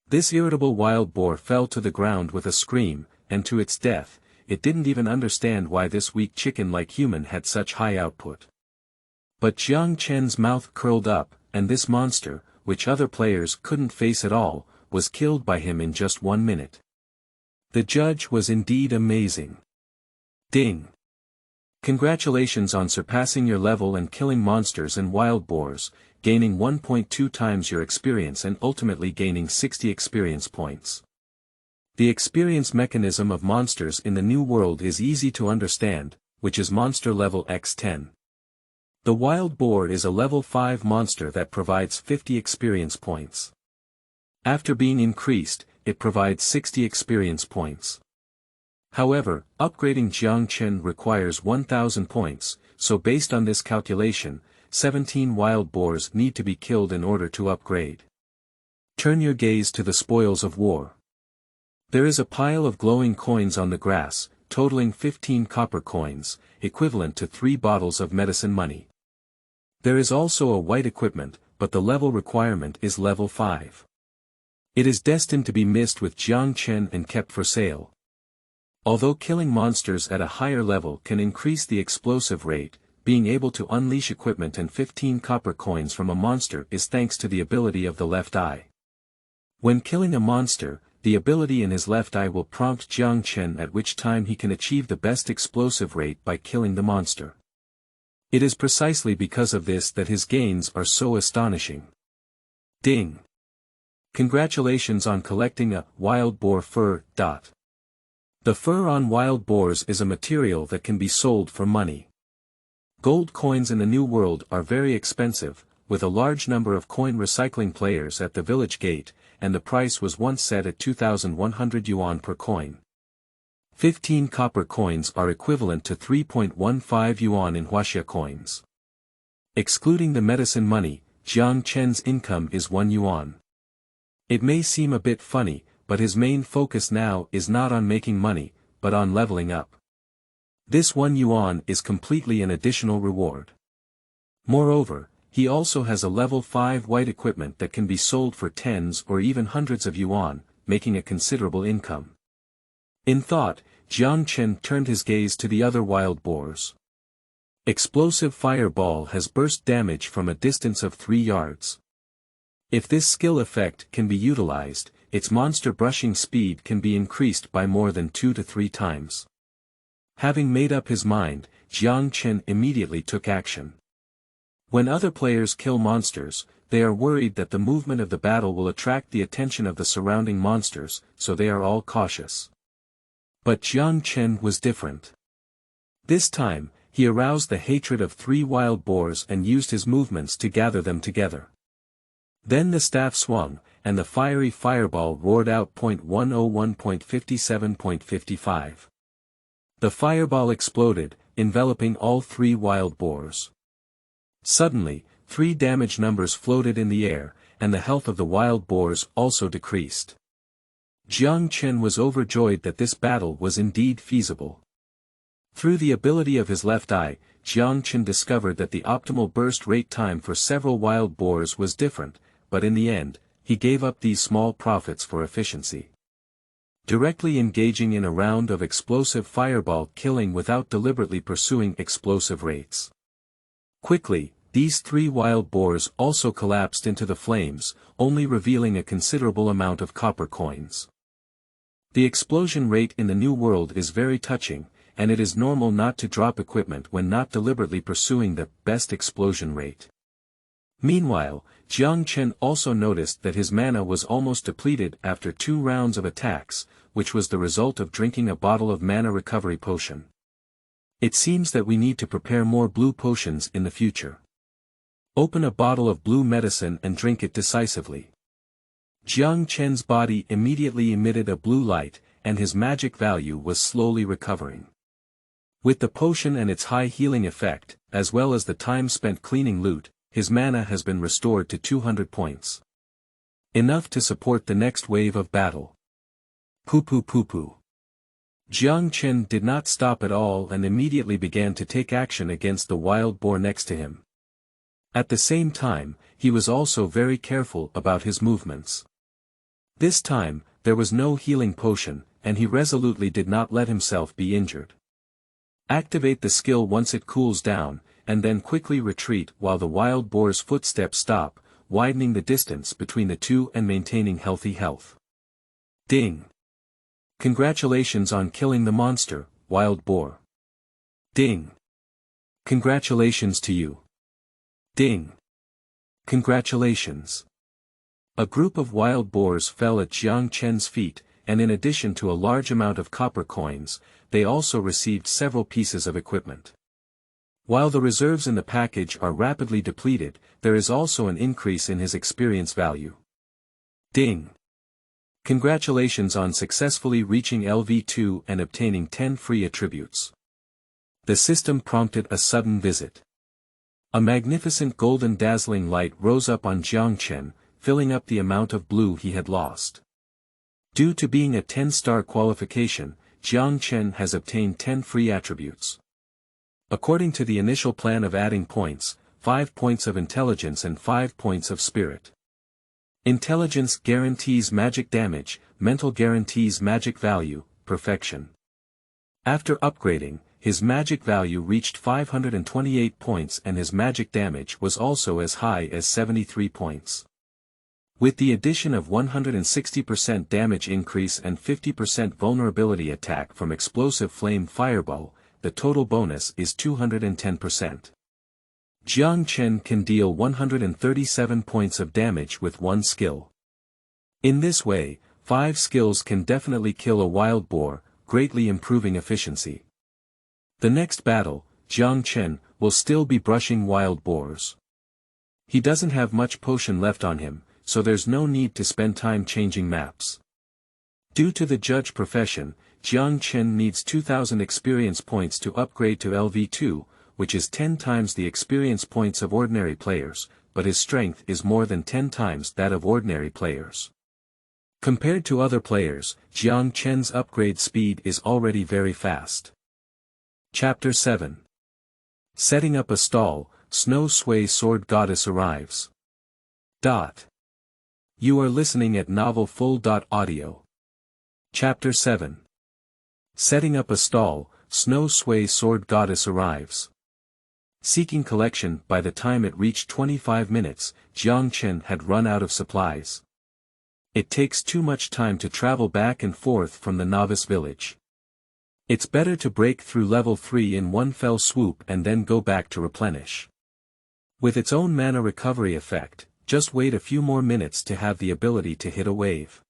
This irritable wild boar fell to the ground with a scream, and to its death, it didn't even understand why this weak chicken-like human had such high output. But Jiang Chen's mouth curled up, and this monster, which other players couldn't face at all, was killed by him in just 1 minute. The judge was indeed amazing. Ding! Congratulations on surpassing your level and killing monsters and wild boars, gaining 1.2 times your experience and ultimately gaining 60 experience points. The experience mechanism of monsters in the new world is easy to understand, which is monster level x10. The wild boar is a level 5 monster that provides 50 experience points. After being increased, it provides 60 experience points. However, upgrading Jiang Chen requires 1000 points, so based on this calculation, 17 wild boars need to be killed in order to upgrade. Turn your gaze to the spoils of war. There is a pile of glowing coins on the grass, totaling 15 copper coins, equivalent to 3 bottles of medicine money. There is also a white equipment, but the level requirement is level 5. It is destined to be missed with Jiang Chen and kept for sale. Although killing monsters at a higher level can increase the explosive rate, being able to unleash equipment and 15 copper coins from a monster is thanks to the ability of the left eye. When killing a monster, the ability in his left eye will prompt Jiang Chen, at which time he can achieve the best explosive rate by killing the monster. It is precisely because of this that his gains are so astonishing. Ding! Congratulations on collecting a wild boar fur. The fur on wild boars is a material that can be sold for money. Gold coins in the New World are very expensive, with a large number of coin recycling players at the village gate, and the price was once set at 2,100 yuan per coin. 15 copper coins are equivalent to 3.15 yuan in huaxia coins. Excluding the medicine money, Jiang Chen's income is 1 yuan. It may seem a bit funny, but his main focus now is not on making money, but on leveling up. This 1 yuan is completely an additional reward. Moreover, he also has a level 5 white equipment that can be sold for tens or even hundreds of yuan, making a considerable income. In thought, Jiang Chen turned his gaze to the other wild boars. Explosive fireball has burst damage from a distance of 3 yards. If this skill effect can be utilized, its monster brushing speed can be increased by more than 2 to 3 times. Having made up his mind, Jiang Chen immediately took action. When other players kill monsters, they are worried that the movement of the battle will attract the attention of the surrounding monsters, so they are all cautious. But Jiang Chen was different. This time, he aroused the hatred of 3 wild boars and used his movements to gather them together. Then the staff swung, and the fiery fireball roared out. 101.57.55. The fireball exploded, enveloping all 3 wild boars. Suddenly, 3 damage numbers floated in the air, and the health of the wild boars also decreased. Jiang Chen was overjoyed that this battle was indeed feasible. Through the ability of his left eye, Jiang Chen discovered that the optimal burst rate time for several wild boars was different, but in the end, he gave up these small profits for efficiency. Directly engaging in a round of explosive fireball killing without deliberately pursuing explosive rates. Quickly, these 3 wild boars also collapsed into the flames, only revealing a considerable amount of copper coins. The explosion rate in the New World is very touching, and it is normal not to drop equipment when not deliberately pursuing the best explosion rate. Meanwhile, Jiang Chen also noticed that his mana was almost depleted after 2 rounds of attacks, which was the result of drinking a bottle of mana recovery potion. It seems that we need to prepare more blue potions in the future. Open a bottle of blue medicine and drink it decisively. Jiang Chen's body immediately emitted a blue light, and his magic value was slowly recovering. With the potion and its high healing effect, as well as the time spent cleaning loot, his mana has been restored to 200 points. Enough to support the next wave of battle. Poo. Jiang Chen did not stop at all and immediately began to take action against the wild boar next to him. At the same time, he was also very careful about his movements. This time, there was no healing potion, and he resolutely did not let himself be injured. Activate the skill once it cools down, and then quickly retreat while the wild boar's footsteps stop, widening the distance between the two and maintaining healthy health. Ding! Congratulations on killing the monster, wild boar. Ding! Congratulations to you. Ding! Congratulations. A group of wild boars fell at Jiang Chen's feet, and in addition to a large amount of copper coins, they also received several pieces of equipment. While the reserves in the package are rapidly depleted, there is also an increase in his experience value. Ding! Congratulations on successfully reaching LV2 and obtaining 10 free attributes. The system prompted a sudden visit. A magnificent golden dazzling light rose up on Jiang Chen, filling up the amount of blue he had lost. Due to being a 10-star qualification, Jiang Chen has obtained 10 free attributes. According to the initial plan of adding points, 5 points of intelligence and 5 points of spirit. Intelligence guarantees magic damage, mental guarantees magic value, perfection. After upgrading, his magic value reached 528 points and his magic damage was also as high as 73 points. With the addition of 160% damage increase and 50% vulnerability attack from explosive flame fireball, the total bonus is 210%. Jiang Chen can deal 137 points of damage with one skill. In this way, 5 skills can definitely kill a wild boar, greatly improving efficiency. The next battle, Jiang Chen, will still be brushing wild boars. He doesn't have much potion left on him, so there's no need to spend time changing maps. Due to the judge profession, Jiang Chen needs 2,000 experience points to upgrade to LV2, which is 10 times the experience points of ordinary players, but his strength is more than 10 times that of ordinary players. Compared to other players, Jiang Chen's upgrade speed is already very fast. Chapter 7. Setting up a stall, Sui Sword Goddess arrives. You are listening at novelfull.audio. Chapter 7. Setting up a stall, Sui Sword Goddess arrives. Seeking collection. By the time it reached 25 minutes, Jiang Chen had run out of supplies. It takes too much time to travel back and forth from the novice village. It's better to break through level 3 in one fell swoop and then go back to replenish. With its own mana recovery effect, just wait a few more minutes to have the ability to hit a wave.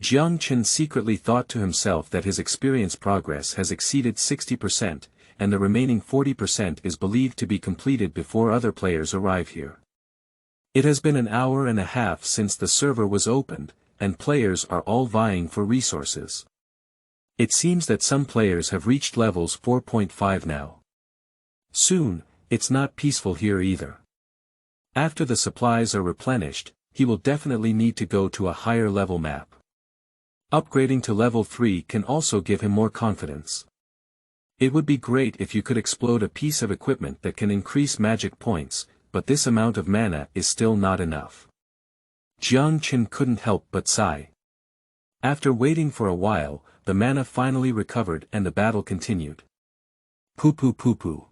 Jiang Chen secretly thought to himself that his experience progress has exceeded 60%, and the remaining 40% is believed to be completed before other players arrive here. It has been an hour and a half since the server was opened, and players are all vying for resources. It seems that some players have reached levels 4.5 now. Soon, it's not peaceful here either. After the supplies are replenished, he will definitely need to go to a higher level map. Upgrading to level 3 can also give him more confidence. It would be great if you could explode a piece of equipment that can increase magic points, but this amount of mana is still not enough. Jiang Chen couldn't help but sigh. After waiting for a while, the mana finally recovered and the battle continued. Poo.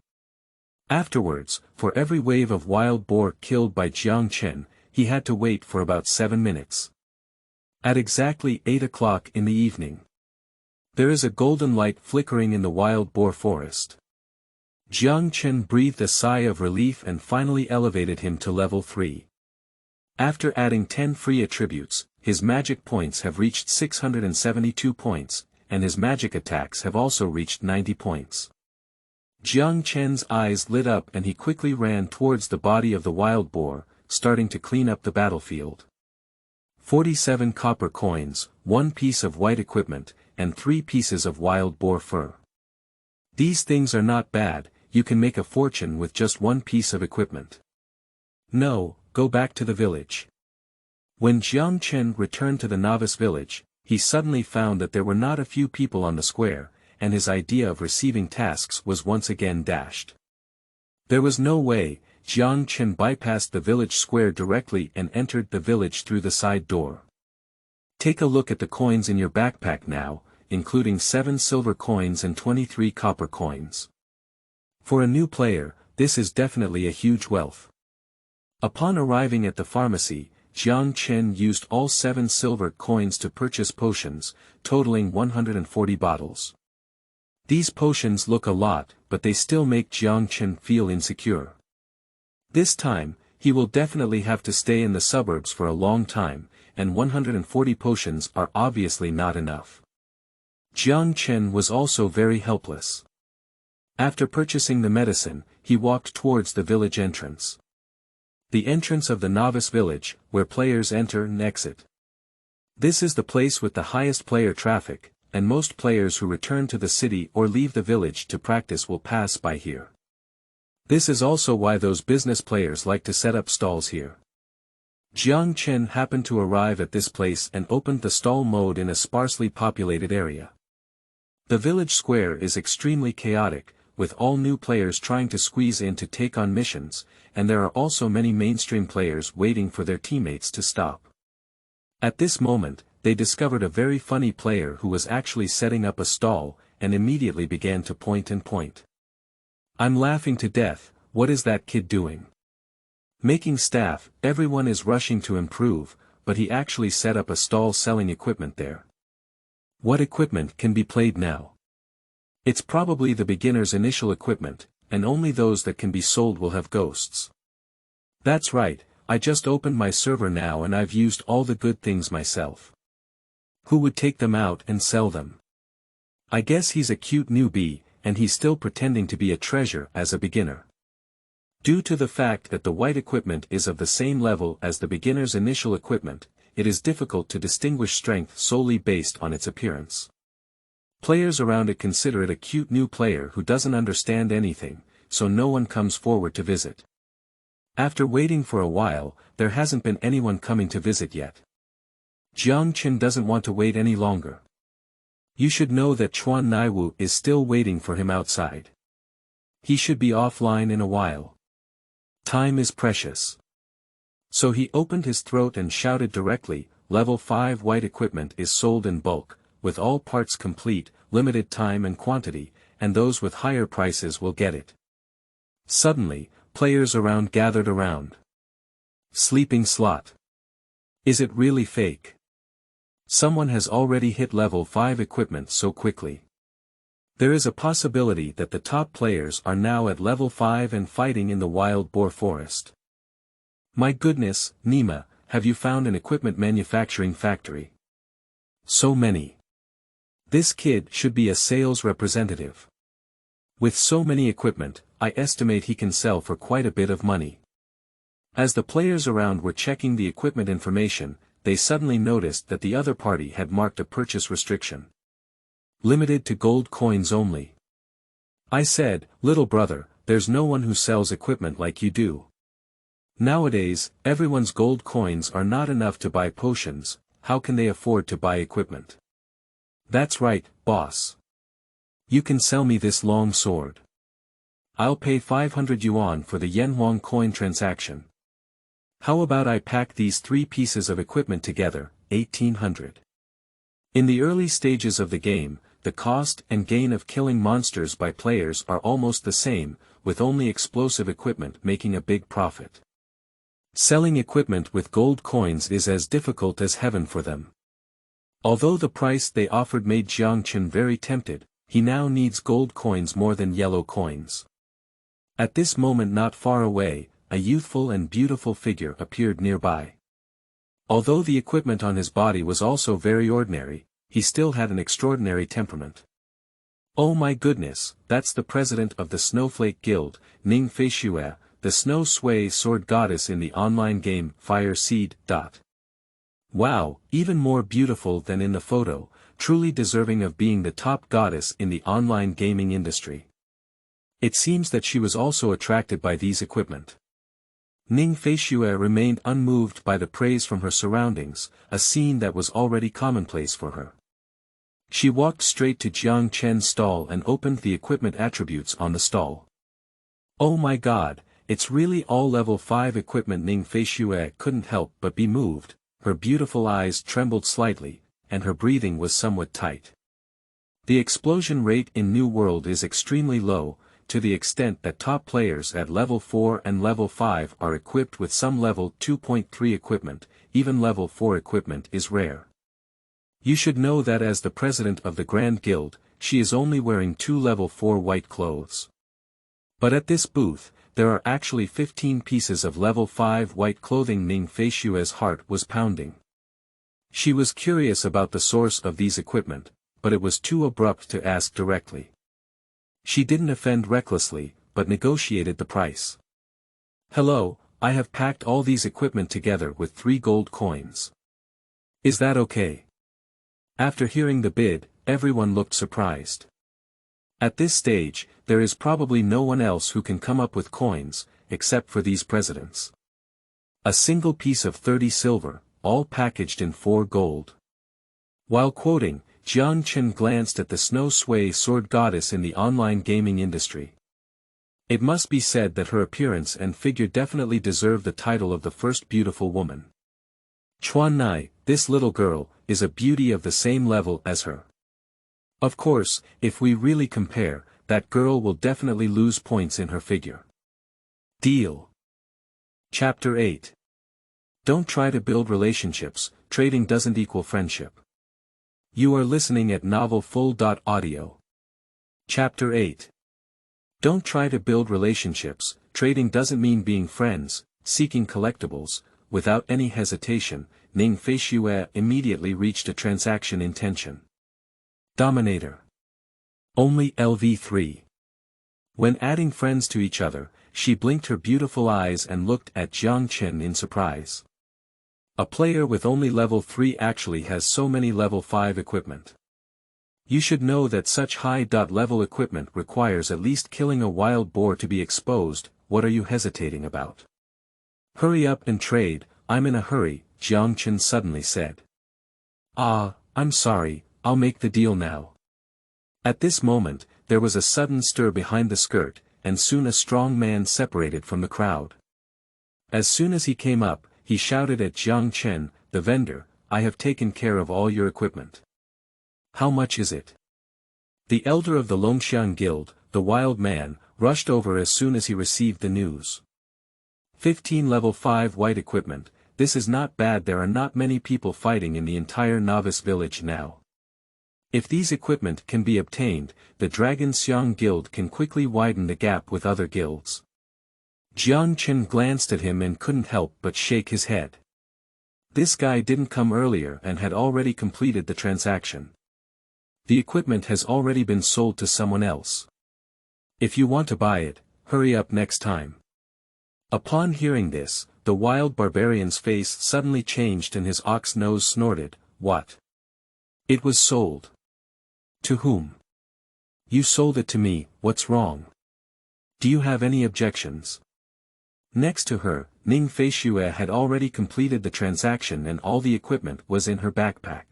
Afterwards, for every wave of wild boar killed by Jiang Chen, he had to wait for about 7 minutes. At exactly 8 o'clock in the evening, there is a golden light flickering in the wild boar forest. Jiang Chen breathed a sigh of relief and finally elevated him to level 3. After adding 10 free attributes, his magic points have reached 672 points, and his magic attacks have also reached 90 points. Jiang Chen's eyes lit up and he quickly ran towards the body of the wild boar, starting to clean up the battlefield. 47 copper coins, 1 piece of white equipment, and 3 pieces of wild boar fur. These things are not bad, you can make a fortune with just 1 piece of equipment. No, go back to the village. When Jiang Chen returned to the novice village, he suddenly found that there were not a few people on the square, and his idea of receiving tasks was once again dashed. There was no way. Jiang Chen bypassed the village square directly and entered the village through the side door. Take a look at the coins in your backpack now, including 7 silver coins and 23 copper coins. For a new player, this is definitely a huge wealth. Upon arriving at the pharmacy, Jiang Chen used all 7 silver coins to purchase potions, totaling 140 bottles. These potions look a lot, but they still make Jiang Chen feel insecure. This time, he will definitely have to stay in the suburbs for a long time, and 140 potions are obviously not enough. Jiang Chen was also very helpless. After purchasing the medicine, he walked towards the village entrance. The entrance of the novice village, where players enter and exit. This is the place with the highest player traffic, and most players who return to the city or leave the village to practice will pass by here. This is also why those business players like to set up stalls here. Jiang Chen happened to arrive at this place and opened the stall mode in a sparsely populated area. The village square is extremely chaotic, with all new players trying to squeeze in to take on missions, and there are also many mainstream players waiting for their teammates to stop. At this moment, they discovered a very funny player who was actually setting up a stall, and immediately began to point and point. I'm laughing to death. What is that kid doing? Making staff, everyone is rushing to improve, but he actually set up a stall selling equipment there. What equipment can be played now? It's probably the beginner's initial equipment, and only those that can be sold will have ghosts. That's right, I just opened my server now and I've used all the good things myself. Who would take them out and sell them? I guess he's a cute newbie, and he's still pretending to be a treasure as a beginner. Due to the fact that the white equipment is of the same level as the beginner's initial equipment, it is difficult to distinguish strength solely based on its appearance. Players around it consider it a cute new player who doesn't understand anything, so no one comes forward to visit. After waiting for a while, there hasn't been anyone coming to visit yet. Jiang Chen doesn't want to wait any longer. You should know that Chuan Naiwu is still waiting for him outside. He should be offline in a while. Time is precious. So he opened his throat and shouted directly, level 5 white equipment is sold in bulk, with all parts complete, limited time and quantity, and those with higher prices will get it. Suddenly, players around gathered around. Sleeping slot. Is it really fake? Someone has already hit level 5 equipment so quickly. There is a possibility that the top players are now at level 5 and fighting in the wild boar forest. My goodness, Nima, have you found an equipment manufacturing factory? So many. This kid should be a sales representative. With so many equipment, I estimate he can sell for quite a bit of money. As the players around were checking the equipment information, they suddenly noticed that the other party had marked a purchase restriction. Limited to gold coins only. I said, little brother, there's no one who sells equipment like you do. Nowadays, everyone's gold coins are not enough to buy potions, how can they afford to buy equipment? That's right, boss. You can sell me this long sword. I'll pay 500 yuan for the Yanhuang coin transaction. How about I pack these 3 pieces of equipment together, 1800. In the early stages of the game, the cost and gain of killing monsters by players are almost the same, with only explosive equipment making a big profit. Selling equipment with gold coins is as difficult as heaven for them. Although the price they offered made Jiang Chen very tempted, he now needs gold coins more than yellow coins. At this moment not far away, a youthful and beautiful figure appeared nearby. Although the equipment on his body was also very ordinary, he still had an extraordinary temperament. Oh my goodness, that's the president of the Snowflake Guild, Ning Feishue, the Sui Sword Goddess in the online game Fire Seed. Wow, even more beautiful than in the photo, truly deserving of being the top goddess in the online gaming industry. It seems that she was also attracted by these equipment. Ning Feishue remained unmoved by the praise from her surroundings, a scene that was already commonplace for her. She walked straight to Jiang Chen's stall and opened the equipment attributes on the stall. Oh my god, it's really all level 5 equipment. Ning Feishue couldn't help but be moved, her beautiful eyes trembled slightly, and her breathing was somewhat tight. The explosion rate in New World is extremely low, to the extent that top players at level 4 and level 5 are equipped with some level 2.3 equipment, even level 4 equipment is rare. You should know that as the president of the Grand Guild, she is only wearing 2 level 4 white clothes. But at this booth, there are actually 15 pieces of level 5 white clothing. Ning Feishue's heart was pounding. She was curious about the source of these equipment, but it was too abrupt to ask directly. She didn't offend recklessly, but negotiated the price. Hello, I have packed all these equipment together with 3 gold coins. Is that okay? After hearing the bid, everyone looked surprised. At this stage, there is probably no one else who can come up with coins, except for these presidents. A single piece of 30 silver, all packaged in 4 gold. While quoting, Jiang Chen glanced at the Sui Sword Goddess in the online gaming industry. It must be said that her appearance and figure definitely deserve the title of the first beautiful woman. Chuan Nai, this little girl, is a beauty of the same level as her. Of course, if we really compare, that girl will definitely lose points in her figure. Deal. Chapter 8. Don't try to build relationships, trading doesn't equal friendship. You are listening at novelfull.audio. Chapter 8. Don't try to build relationships, trading doesn't mean being friends, seeking collectibles. Without any hesitation, Ning Feishui immediately reached a transaction intention. Dominator. Only LV3. When adding friends to each other, she blinked her beautiful eyes and looked at Jiang Chen in surprise. A player with only level 3 actually has so many level 5 equipment. You should know that such high-level equipment requires at least killing a wild boar to be exposed. What are you hesitating about? Hurry up and trade, I'm in a hurry, Jiang Chen suddenly said. I'm sorry, I'll make the deal now. At this moment, there was a sudden stir behind the skirt, and soon a strong man separated from the crowd. As soon as he came up, he shouted at Jiang Chen, the vendor, I have taken care of all your equipment. How much is it? The elder of the Longxiang Guild, the wild man, rushed over as soon as he received the news. 15 level 5 white equipment, this is not bad. There are not many people fighting in the entire novice village now. If these equipment can be obtained, the Dragon Xiang Guild can quickly widen the gap with other guilds. Jiang Chen glanced at him and couldn't help but shake his head. This guy didn't come earlier and had already completed the transaction. The equipment has already been sold to someone else. If you want to buy it, hurry up next time. Upon hearing this, the wild barbarian's face suddenly changed and his ox nose snorted. What? It was sold. To whom? You sold it to me, what's wrong? Do you have any objections? Next to her, Ning Feishui had already completed the transaction and all the equipment was in her backpack.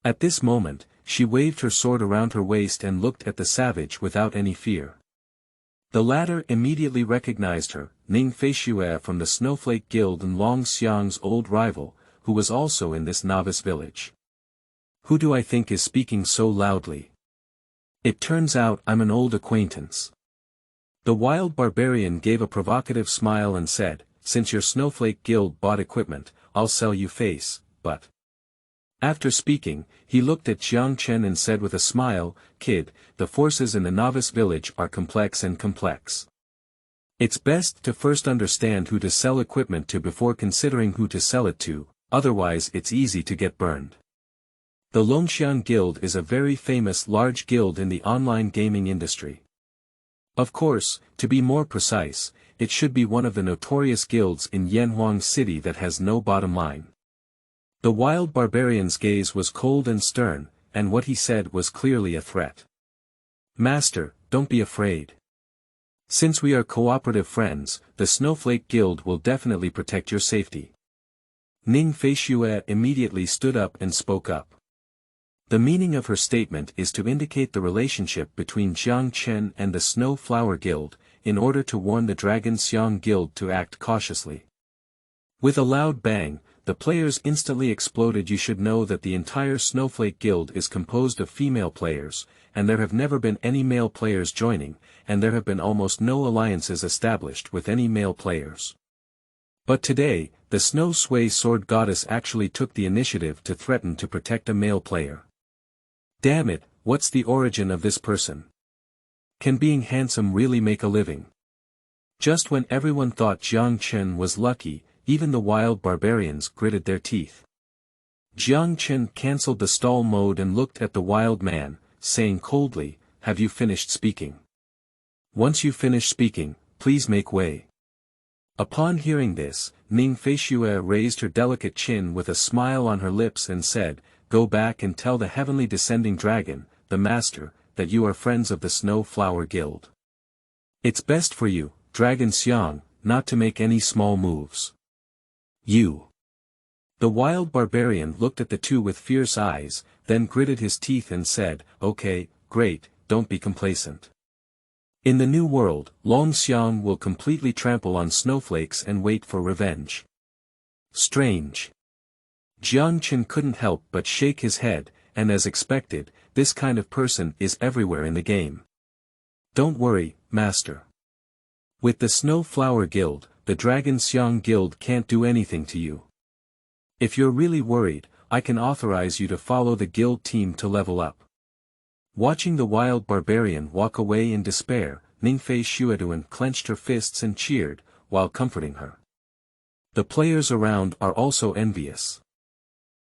At this moment, she waved her sword around her waist and looked at the savage without any fear. The latter immediately recognized her, Ning Feishui from the Snowflake Guild and Long Xiang's old rival, who was also in this novice village. Who do I think is speaking so loudly? It turns out I'm an old acquaintance. The wild barbarian gave a provocative smile and said, since your Snowflake Guild bought equipment, I'll sell you face, but... After speaking, he looked at Jiang Chen and said with a smile, kid, the forces in the novice village are complex. It's best to first understand who to sell equipment to before considering who to sell it to, otherwise it's easy to get burned. The Longxiang Guild is a very famous large guild in the online gaming industry. Of course, to be more precise, it should be one of the notorious guilds in Yanhuang City that has no bottom line. The wild barbarian's gaze was cold and stern, and what he said was clearly a threat. Master, don't be afraid. Since we are cooperative friends, the Snowflake Guild will definitely protect your safety. Ning Feishui immediately stood up and spoke up. The meaning of her statement is to indicate the relationship between Jiang Chen and the Snow Flower Guild, in order to warn the Dragon Xiang Guild to act cautiously. With a loud bang, the players instantly exploded. You should know that the entire Snowflake Guild is composed of female players, and there have never been any male players joining, and there have been almost no alliances established with any male players. But today, the Sui Sword Goddess actually took the initiative to threaten to protect a male player. Damn it, what's the origin of this person? Can being handsome really make a living? Just when everyone thought Jiang Chen was lucky, even the wild barbarians gritted their teeth. Jiang Chen cancelled the stall mode and looked at the wild man, saying coldly, have you finished speaking? Once you finish speaking, please make way. Upon hearing this, Ning Feishui raised her delicate chin with a smile on her lips and said, go back and tell the heavenly descending dragon, the master, that you are friends of the Snow Flower Guild. It's best for you, Dragon Xiang, not to make any small moves. You. The wild barbarian looked at the two with fierce eyes, then gritted his teeth and said, okay, great, don't be complacent. In the new world, Long Xiang will completely trample on snowflakes and wait for revenge. Strange. Jiang Chen couldn't help but shake his head, and as expected, this kind of person is everywhere in the game. Don't worry, Master. With the Snow Flower Guild, the Dragon Xiang Guild can't do anything to you. If you're really worried, I can authorize you to follow the guild team to level up. Watching the wild barbarian walk away in despair, Ningfei Shueduan clenched her fists and cheered, while comforting her. The players around are also envious.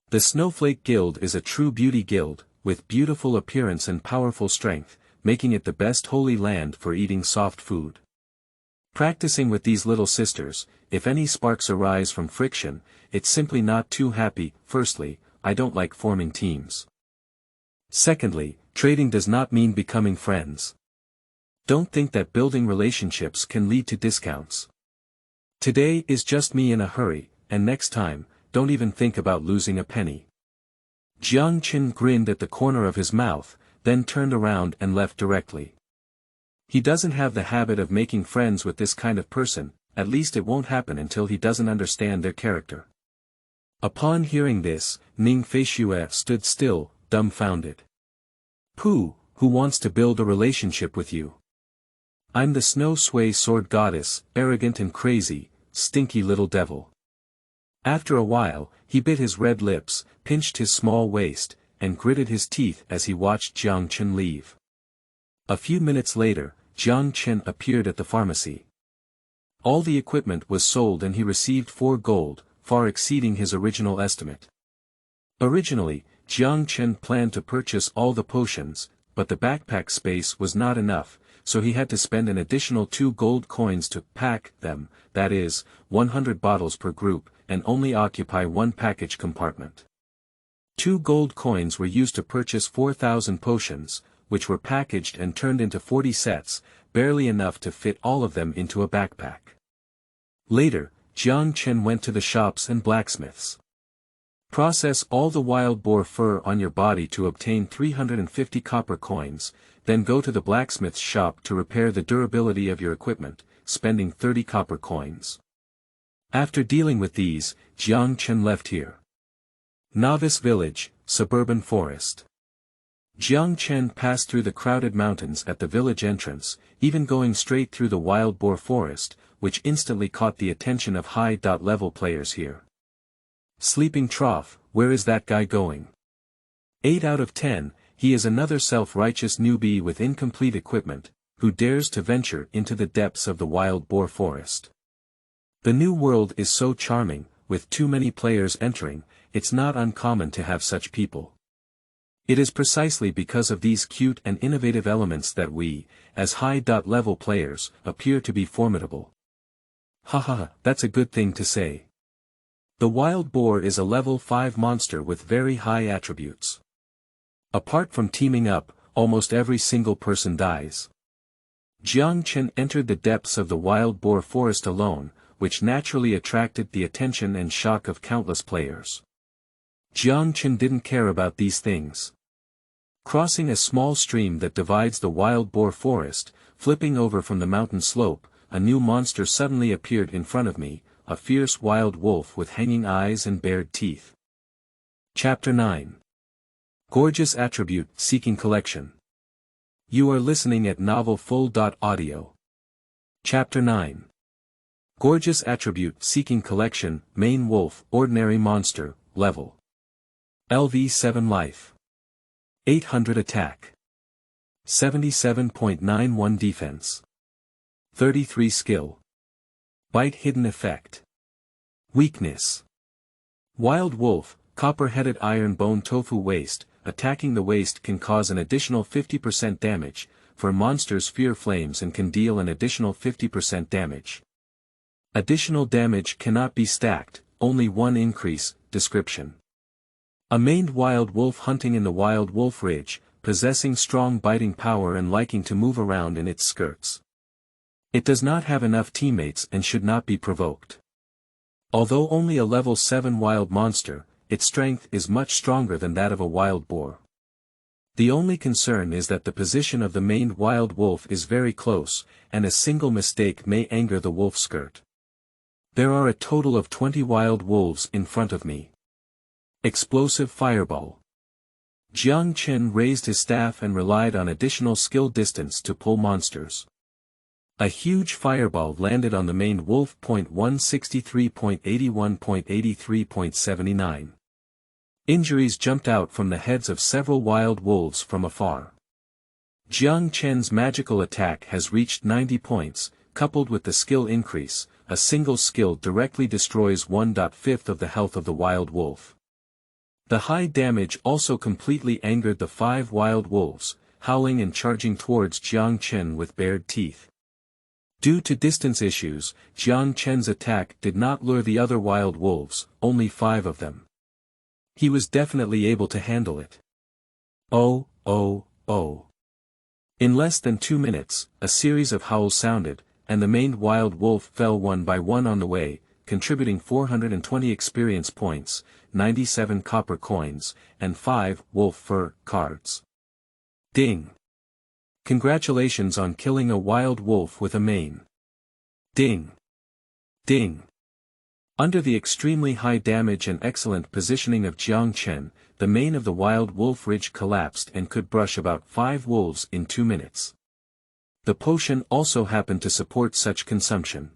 The Snowflake Guild is a true beauty guild, with beautiful appearance and powerful strength, making it the best holy land for eating soft food. Practicing with these little sisters, if any sparks arise from friction, it's simply not too happy. Firstly, I don't like forming teams. Secondly, trading does not mean becoming friends. Don't think that building relationships can lead to discounts. Today is just me in a hurry, and next time, don't even think about losing a penny. Jiang Chen grinned at the corner of his mouth, then turned around and left directly. He doesn't have the habit of making friends with this kind of person, at least it won't happen until he doesn't understand their character. Upon hearing this, Ning Feishue stood still, dumbfounded. Who wants to build a relationship with you? I'm the Sui Sword Goddess, arrogant and crazy, stinky little devil. After a while, he bit his red lips, pinched his small waist, and gritted his teeth as he watched Jiang Chen leave. A few minutes later, Jiang Chen appeared at the pharmacy. All the equipment was sold and he received 4 gold, far exceeding his original estimate. Originally, Jiang Chen planned to purchase all the potions, but the backpack space was not enough, so he had to spend an additional 2 gold coins to pack them, that is, 100 bottles per group, and only occupy 1 package compartment. 2 gold coins were used to purchase 4,000 potions, which were packaged and turned into 40 sets, barely enough to fit all of them into a backpack. Later, Jiang Chen went to the shops and blacksmiths. Process all the wild boar fur on your body to obtain 350 copper coins, then go to the blacksmith's shop to repair the durability of your equipment, spending 30 copper coins. After dealing with these, Jiang Chen left here. Novice Village, Suburban Forest. Jiang Chen passed through the crowded mountains at the village entrance, even going straight through the wild boar forest, which instantly caught the attention of high-level players here. Sleeping Trough, where is that guy going? 8 out of 10, he is another self-righteous newbie with incomplete equipment, who dares to venture into the depths of the wild boar forest. The new world is so charming, with too many players entering, it's not uncommon to have such people. It is precisely because of these cute and innovative elements that we, as high-level players, appear to be formidable. Haha, that's a good thing to say. The wild boar is a level 5 monster with very high attributes. Apart from teaming up, almost every single person dies. Jiang Chen entered the depths of the wild boar forest alone, which naturally attracted the attention and shock of countless players. Jiang Chen didn't care about these things. Crossing a small stream that divides the wild boar forest, flipping over from the mountain slope, a new monster suddenly appeared in front of me, a fierce wild wolf with hanging eyes and bared teeth. Chapter 9. Gorgeous Attribute Seeking Collection. You are listening at novelfull.audio. Chapter 9. Gorgeous Attribute Seeking Collection, Main Wolf, Ordinary Monster, Level. LV7 Life. 800 Attack. 77.91 Defense. 33 Skill. Bite Hidden Effect. Weakness. Wild Wolf, Copper-Headed Iron Bone Tofu Waste, attacking the waist can cause an additional 50% damage, for monsters fear flames and can deal an additional 50% damage. Additional damage cannot be stacked, only 1 increase. Description. A maned wild wolf hunting in the Wild Wolf Ridge, possessing strong biting power and liking to move around in its skirts. It does not have enough teammates and should not be provoked. Although only a level 7 wild monster, its strength is much stronger than that of a wild boar. The only concern is that the position of the maned wild wolf is very close, and a single mistake may anger the wolf skirt. There are a total of 20 wild wolves in front of me. Explosive Fireball. Jiang Chen raised his staff and relied on additional skill distance to pull monsters. A huge fireball landed on the main wolf. 163.81.83.79. Injuries jumped out from the heads of several wild wolves from afar. Jiang Chen's magical attack has reached 90 points, coupled with the skill increase. A single skill directly destroys 1/5 of the health of the wild wolf. The high damage also completely angered the 5 wild wolves, howling and charging towards Jiang Chen with bared teeth. Due to distance issues, Jiang Chen's attack did not lure the other wild wolves, only 5 of them. He was definitely able to handle it. Oh, oh, oh. In less than 2 minutes, a series of howls sounded, and the main wild wolf fell one by one on the way, contributing 420 experience points, 97 copper coins, and 5 wolf fur cards. Ding! Congratulations on killing a wild wolf with a mane. Ding! Ding! Under the extremely high damage and excellent positioning of Jiang Chen, the mane of the wild wolf ridge collapsed and could brush about 5 wolves in 2 minutes. The potion also happened to support such consumption.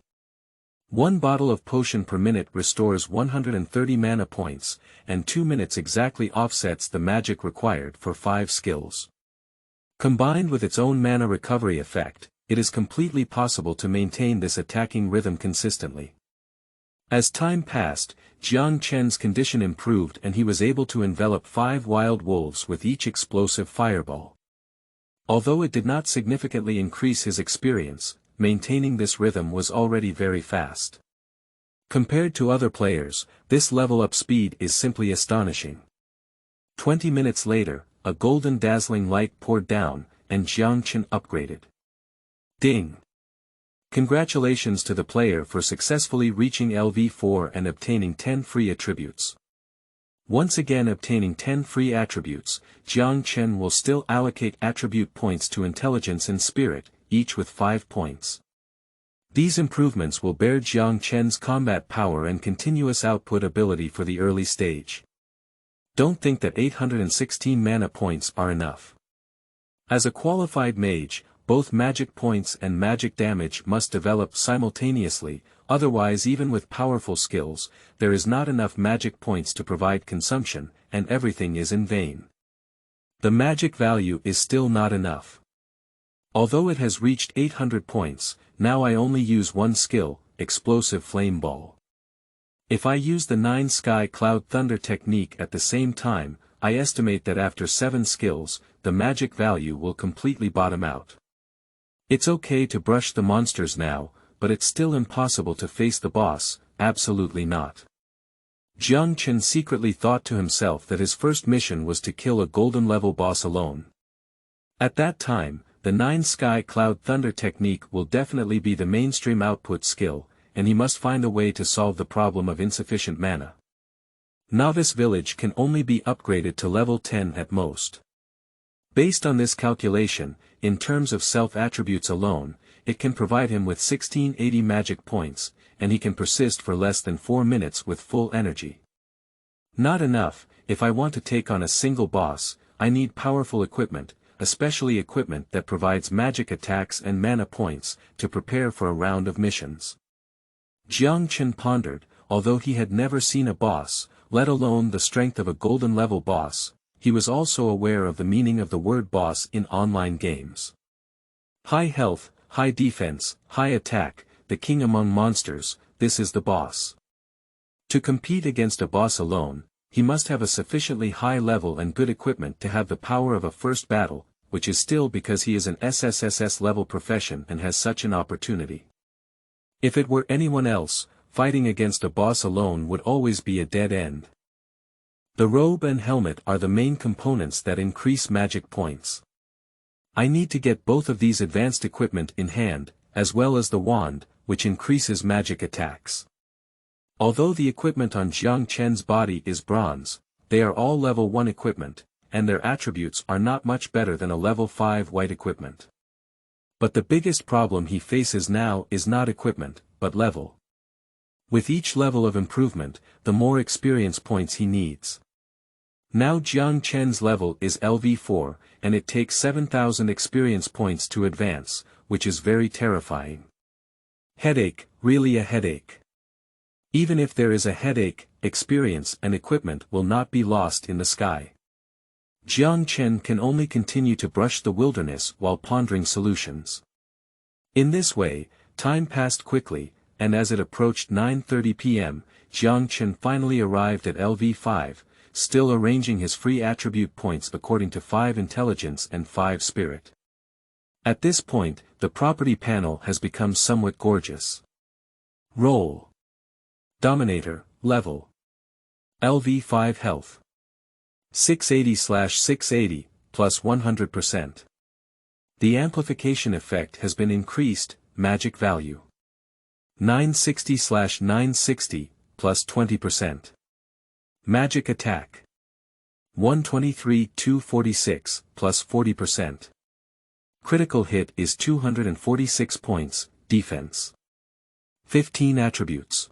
1 bottle of potion per minute restores 130 mana points, and 2 minutes exactly offsets the magic required for 5 skills. Combined with its own mana recovery effect, it is completely possible to maintain this attacking rhythm consistently. As time passed, Jiang Chen's condition improved and he was able to envelop 5 wild wolves with each explosive fireball. Although it did not significantly increase his experience, maintaining this rhythm was already very fast. Compared to other players, this level-up speed is simply astonishing. 20 minutes later, a golden dazzling light poured down, and Jiang Chen upgraded. Ding! Congratulations to the player for successfully reaching LV4 and obtaining 10 free attributes. Once again obtaining 10 free attributes, Jiang Chen will still allocate attribute points to intelligence and spirit, each with 5 points. These improvements will bear Jiang Chen's combat power and continuous output ability for the early stage. Don't think that 816 mana points are enough. As a qualified mage, both magic points and magic damage must develop simultaneously, otherwise even with powerful skills, there is not enough magic points to provide consumption, and everything is in vain. The magic value is still not enough. Although it has reached 800 points, now I only use 1 skill, Explosive Flame Ball. If I use the 9 Sky Cloud Thunder technique at the same time, I estimate that after 7 skills, the magic value will completely bottom out. It's okay to brush the monsters now, but it's still impossible to face the boss, absolutely not. Jiang Chen secretly thought to himself that his first mission was to kill a golden level boss alone. At that time, the 9 Sky Cloud Thunder technique will definitely be the mainstream output skill, and he must find a way to solve the problem of insufficient mana. Novice Village can only be upgraded to level 10 at most. Based on this calculation, in terms of self-attributes alone, it can provide him with 1680 magic points, and he can persist for less than 4 minutes with full energy. Not enough, if I want to take on a single boss, I need powerful equipment, especially equipment that provides magic attacks and mana points, to prepare for a round of missions. Jiang Chen pondered, although he had never seen a boss, let alone the strength of a golden level boss, he was also aware of the meaning of the word boss in online games. High health, high defense, high attack, the king among monsters, this is the boss. To compete against a boss alone, he must have a sufficiently high level and good equipment to have the power of a first battle, which is still because he is an SSSS level profession and has such an opportunity. If it were anyone else, fighting against a boss alone would always be a dead end. The robe and helmet are the main components that increase magic points. I need to get both of these advanced equipment in hand, as well as the wand, which increases magic attacks. Although the equipment on Jiang Chen's body is bronze, they are all level 1 equipment, and their attributes are not much better than a level 5 white equipment. But the biggest problem he faces now is not equipment, but level. With each level of improvement, the more experience points he needs. Now Jiang Chen's level is LV4, and it takes 7,000 experience points to advance, which is very terrifying. Headache, really a headache. Even if there is a headache, experience and equipment will not be lost in the sky. Jiang Chen can only continue to brush the wilderness while pondering solutions. In this way, time passed quickly, and as it approached 9:30 p.m., Jiang Chen finally arrived at LV5, still arranging his free attribute points according to 5 intelligence and 5 spirit. At this point, the property panel has become somewhat gorgeous. Role. Dominator, level. LV5 health. 680/680, plus 100%. The amplification effect has been increased, magic value. 960/960, plus 20%. Magic attack. 123/246, plus 40%. Critical hit is 246 points, defense. 15 attributes.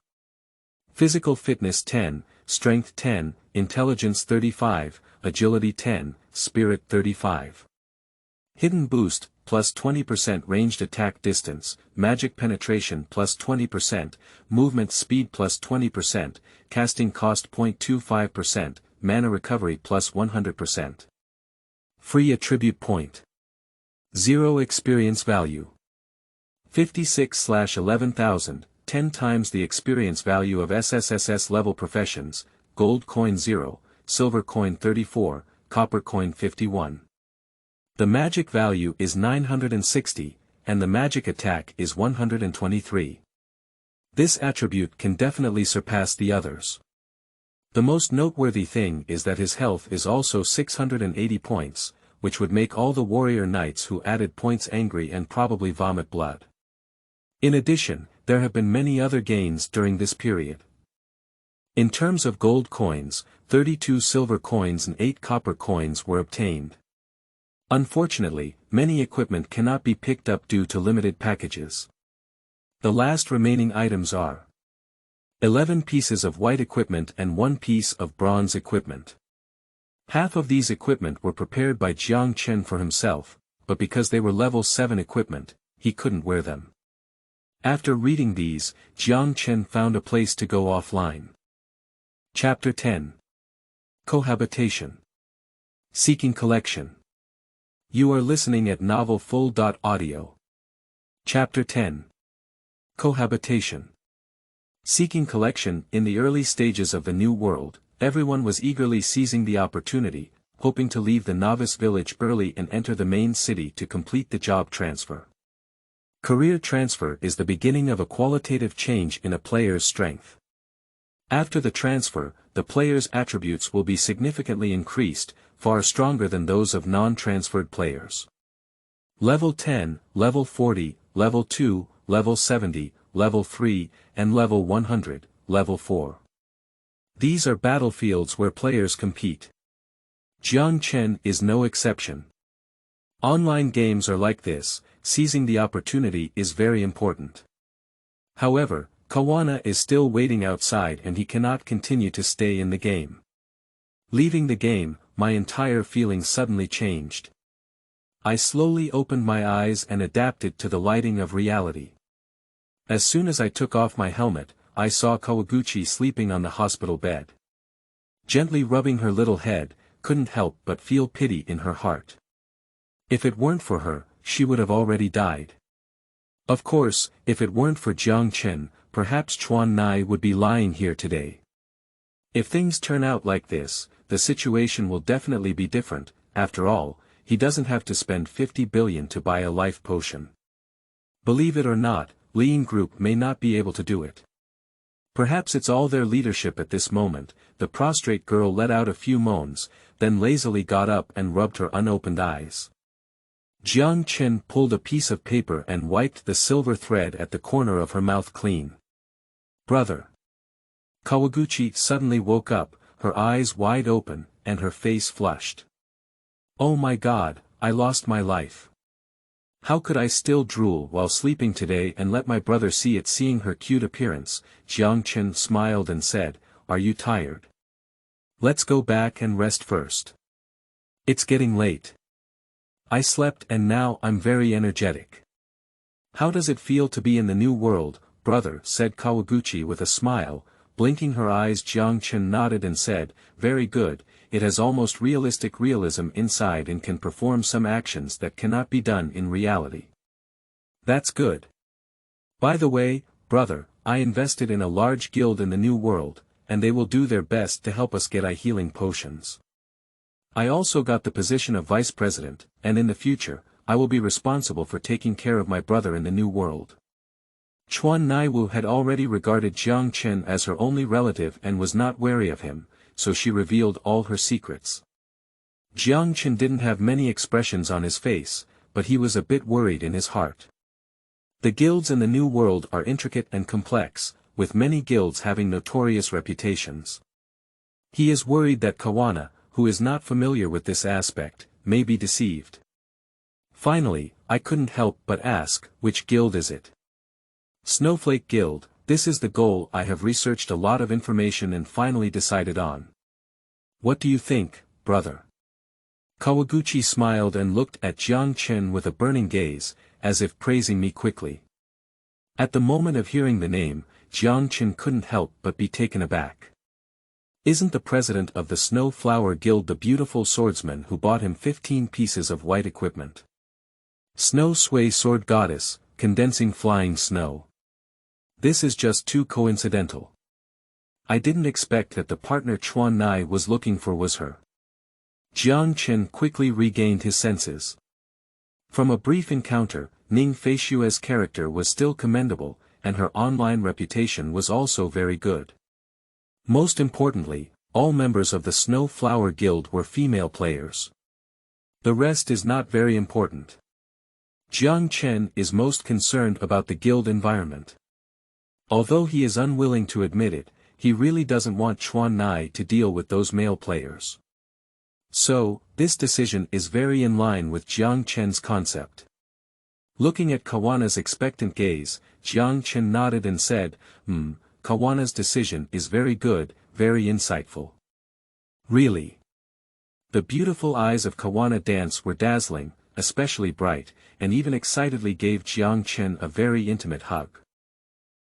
Physical fitness 10, strength 10, intelligence 35, agility 10, spirit 35. Hidden boost, plus 20% ranged attack distance, magic penetration plus 20%, movement speed plus 20%, casting cost 0.25%, mana recovery plus 100%. Free attribute point. 0 experience value. 56/11,000, 10 times the experience value of SSSS level professions, gold coin 0, silver coin 34, copper coin 51. The magic value is 960, and the magic attack is 123. This attribute can definitely surpass the others. The most noteworthy thing is that his health is also 680 points, which would make all the warrior knights who added points angry and probably vomit blood. In addition, there have been many other gains during this period. In terms of gold coins, 32 silver coins and 8 copper coins were obtained. Unfortunately, many equipment cannot be picked up due to limited packages. The last remaining items are 11 pieces of white equipment and 1 piece of bronze equipment. Half of these equipment were prepared by Jiang Chen for himself, but because they were level 7 equipment, he couldn't wear them. After reading these, Jiang Chen found a place to go offline. Chapter 10. Cohabitation. Seeking collection. You are listening at novelfull.audio. Chapter 10. Cohabitation. Seeking collection. In the early stages of the New World, everyone was eagerly seizing the opportunity, hoping to leave the novice village early and enter the main city to complete the job transfer. Career transfer is the beginning of a qualitative change in a player's strength. After the transfer, the player's attributes will be significantly increased, far stronger than those of non-transferred players. Level 10, Level 40, Level 2, Level 70, Level 3, and Level 100, Level 4. These are battlefields where players compete. Jiang Chen is no exception. Online games are like this, seizing the opportunity is very important. However, Kawana is still waiting outside and he cannot continue to stay in the game. Leaving the game, my entire feeling suddenly changed. I slowly opened my eyes and adapted to the lighting of reality. As soon as I took off my helmet, I saw Kawaguchi sleeping on the hospital bed. Gently rubbing her little head, couldn't help but feel pity in her heart. If it weren't for her, she would have already died. Of course, if it weren't for Jiang Chen, perhaps Chuan Nai would be lying here today. If things turn out like this, the situation will definitely be different. After all, he doesn't have to spend 50 billion to buy a life potion. Believe it or not, Lean Group may not be able to do it. Perhaps it's all their leadership at this moment. The prostrate girl let out a few moans, then lazily got up and rubbed her unopened eyes. Jiang Chen pulled a piece of paper and wiped the silver thread at the corner of her mouth clean. Brother. Kawaguchi suddenly woke up, her eyes wide open, and her face flushed. Oh my God, I lost my life. How could I still drool while sleeping today and let my brother see it? Seeing her cute appearance, Jiang Chen smiled and said, Are you tired? Let's go back and rest first. It's getting late. I slept and now I'm very energetic. How does it feel to be in the new world, brother? Said Kawaguchi with a smile. Blinking her eyes, Jiang Chen nodded and said, very good, it has almost realistic realism inside and can perform some actions that cannot be done in reality. That's good. By the way, brother, I invested in a large guild in the new world, and they will do their best to help us get eye healing potions. I also got the position of vice president, and in the future, I will be responsible for taking care of my brother in the new world. Chuan Naiwu had already regarded Jiang Chen as her only relative and was not wary of him, so she revealed all her secrets. Jiang Chen didn't have many expressions on his face, but he was a bit worried in his heart. The guilds in the new world are intricate and complex, with many guilds having notorious reputations. He is worried that Kawana, who is not familiar with this aspect, may be deceived. Finally, I couldn't help but ask, which guild is it? Snowflake Guild. This is the goal I have researched a lot of information and finally decided on. What do you think, brother? Kawaguchi smiled and looked at Jiang Chen with a burning gaze, as if praising me quickly. At the moment of hearing the name, Jiang Chen couldn't help but be taken aback. Isn't the president of the Snow Flower Guild the beautiful swordsman who bought him 15 pieces of white equipment? Sui Sword Goddess, condensing flying snow. This is just too coincidental. I didn't expect that the partner Chuan Nai was looking for was her. Jiang Chen quickly regained his senses. From a brief encounter, Ning Feishue's character was still commendable, and her online reputation was also very good. Most importantly, all members of the Snow Flower Guild were female players. The rest is not very important. Jiang Chen is most concerned about the guild environment. Although he is unwilling to admit it, he really doesn't want Chuan Nai to deal with those male players. So, this decision is very in line with Jiang Chen's concept. Looking at Kawana's expectant gaze, Jiang Chen nodded and said, Kawana's decision is very good, very insightful. Really? The beautiful eyes of Kawana Dance were dazzling, especially bright, and even excitedly gave Jiang Chen a very intimate hug.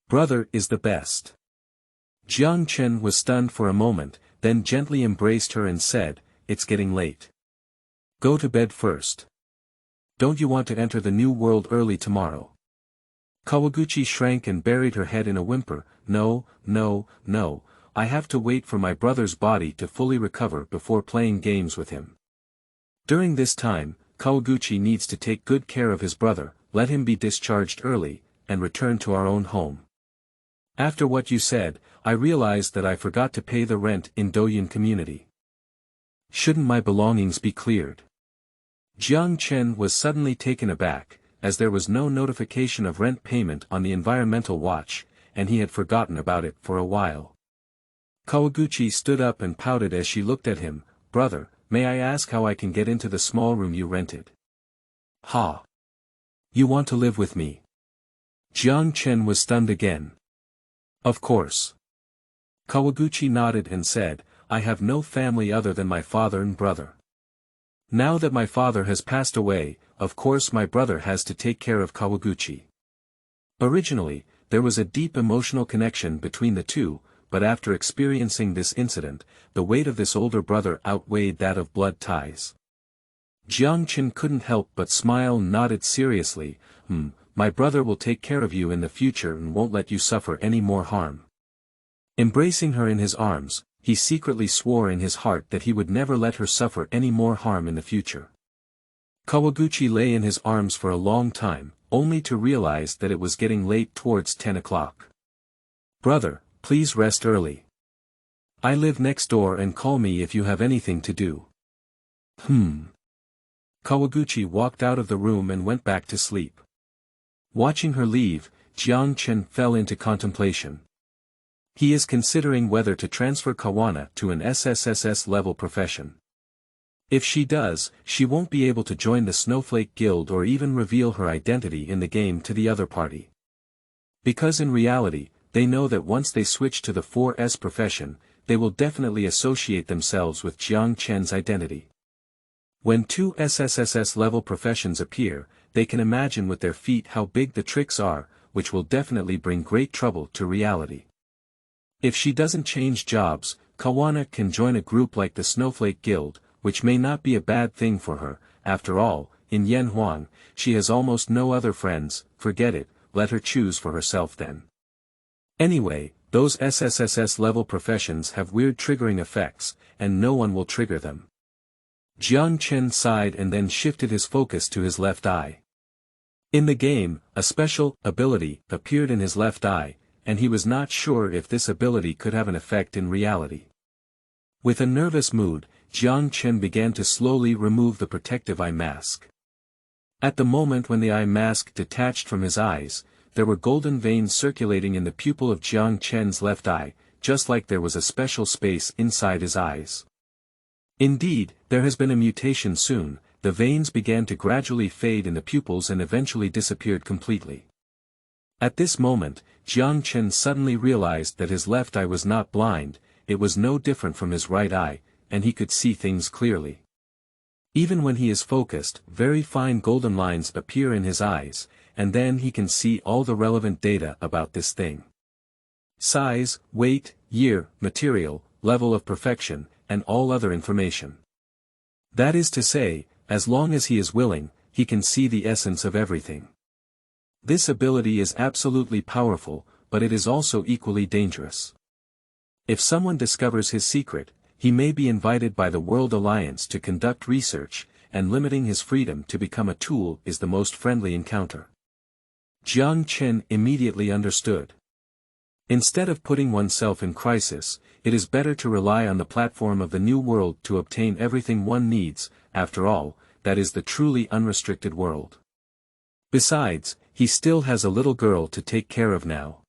Brother is the best. Jiang Chen was stunned for a moment, then gently embraced her and said, it's getting late. Go to bed first. Don't you want to enter the new world early tomorrow? Kawaguchi shrank and buried her head in a whimper. No, I have to wait for my brother's body to fully recover before playing games with him. During this time, Kawaguchi needs to take good care of his brother, let him be discharged early, and return to our own home. After what you said, I realized that I forgot to pay the rent in Douyin community. Shouldn't my belongings be cleared? Jiang Chen was suddenly taken aback, as there was no notification of rent payment on the environmental watch, and he had forgotten about it for a while. Kawaguchi stood up and pouted as she looked at him. Brother, may I ask how I can get into the small room you rented? Ha! You want to live with me? Jiang Chen was stunned again. Of course. Kawaguchi nodded and said, I have no family other than my father and brother. Now that my father has passed away, of course my brother has to take care of Kawaguchi. Originally, there was a deep emotional connection between the two, but after experiencing this incident, the weight of this older brother outweighed that of blood ties. Jiang Chen couldn't help but smile and nodded seriously. My brother will take care of you in the future and won't let you suffer any more harm. Embracing her in his arms, he secretly swore in his heart that he would never let her suffer any more harm in the future. Kawaguchi lay in his arms for a long time, only to realize that it was getting late towards 10 o'clock. Brother, please rest early. I live next door and call me if you have anything to do. Kawaguchi walked out of the room and went back to sleep. Watching her leave, Jiang Chen fell into contemplation. He is considering whether to transfer Kawana to an SSSS level profession. If she does, she won't be able to join the Snowflake Guild or even reveal her identity in the game to the other party. Because in reality, they know that once they switch to the 4S profession, they will definitely associate themselves with Jiang Chen's identity. When two SSSS level professions appear, they can imagine with their feet how big the tricks are, which will definitely bring great trouble to reality. If she doesn't change jobs, Kawana can join a group like the Snowflake Guild, which may not be a bad thing for her. After all, in Yanhuang, she has almost no other friends. Forget it, let her choose for herself then. Anyway, those SSSS level professions have weird triggering effects, and no one will trigger them. Jiang Chen sighed and then shifted his focus to his left eye. In the game, a special ability appeared in his left eye, and he was not sure if this ability could have an effect in reality. With a nervous mood, Jiang Chen began to slowly remove the protective eye mask. At the moment when the eye mask detached from his eyes, there were golden veins circulating in the pupil of Jiang Chen's left eye, just like there was a special space inside his eyes. Indeed, there has been a mutation soon. The veins began to gradually fade in the pupils and eventually disappeared completely. At this moment, Jiang Chen suddenly realized that his left eye was not blind, it was no different from his right eye, and he could see things clearly. Even when he is focused, very fine golden lines appear in his eyes, and then he can see all the relevant data about this thing. Size, weight, year, material, level of perfection, and all other information. That is to say, as long as he is willing, he can see the essence of everything. This ability is absolutely powerful, but it is also equally dangerous. If someone discovers his secret, he may be invited by the World Alliance to conduct research, and limiting his freedom to become a tool is the most friendly encounter. Jiang Chen immediately understood. Instead of putting oneself in crisis, it is better to rely on the platform of the new world to obtain everything one needs. After all, that is the truly unrestricted world. Besides, he still has a little girl to take care of now.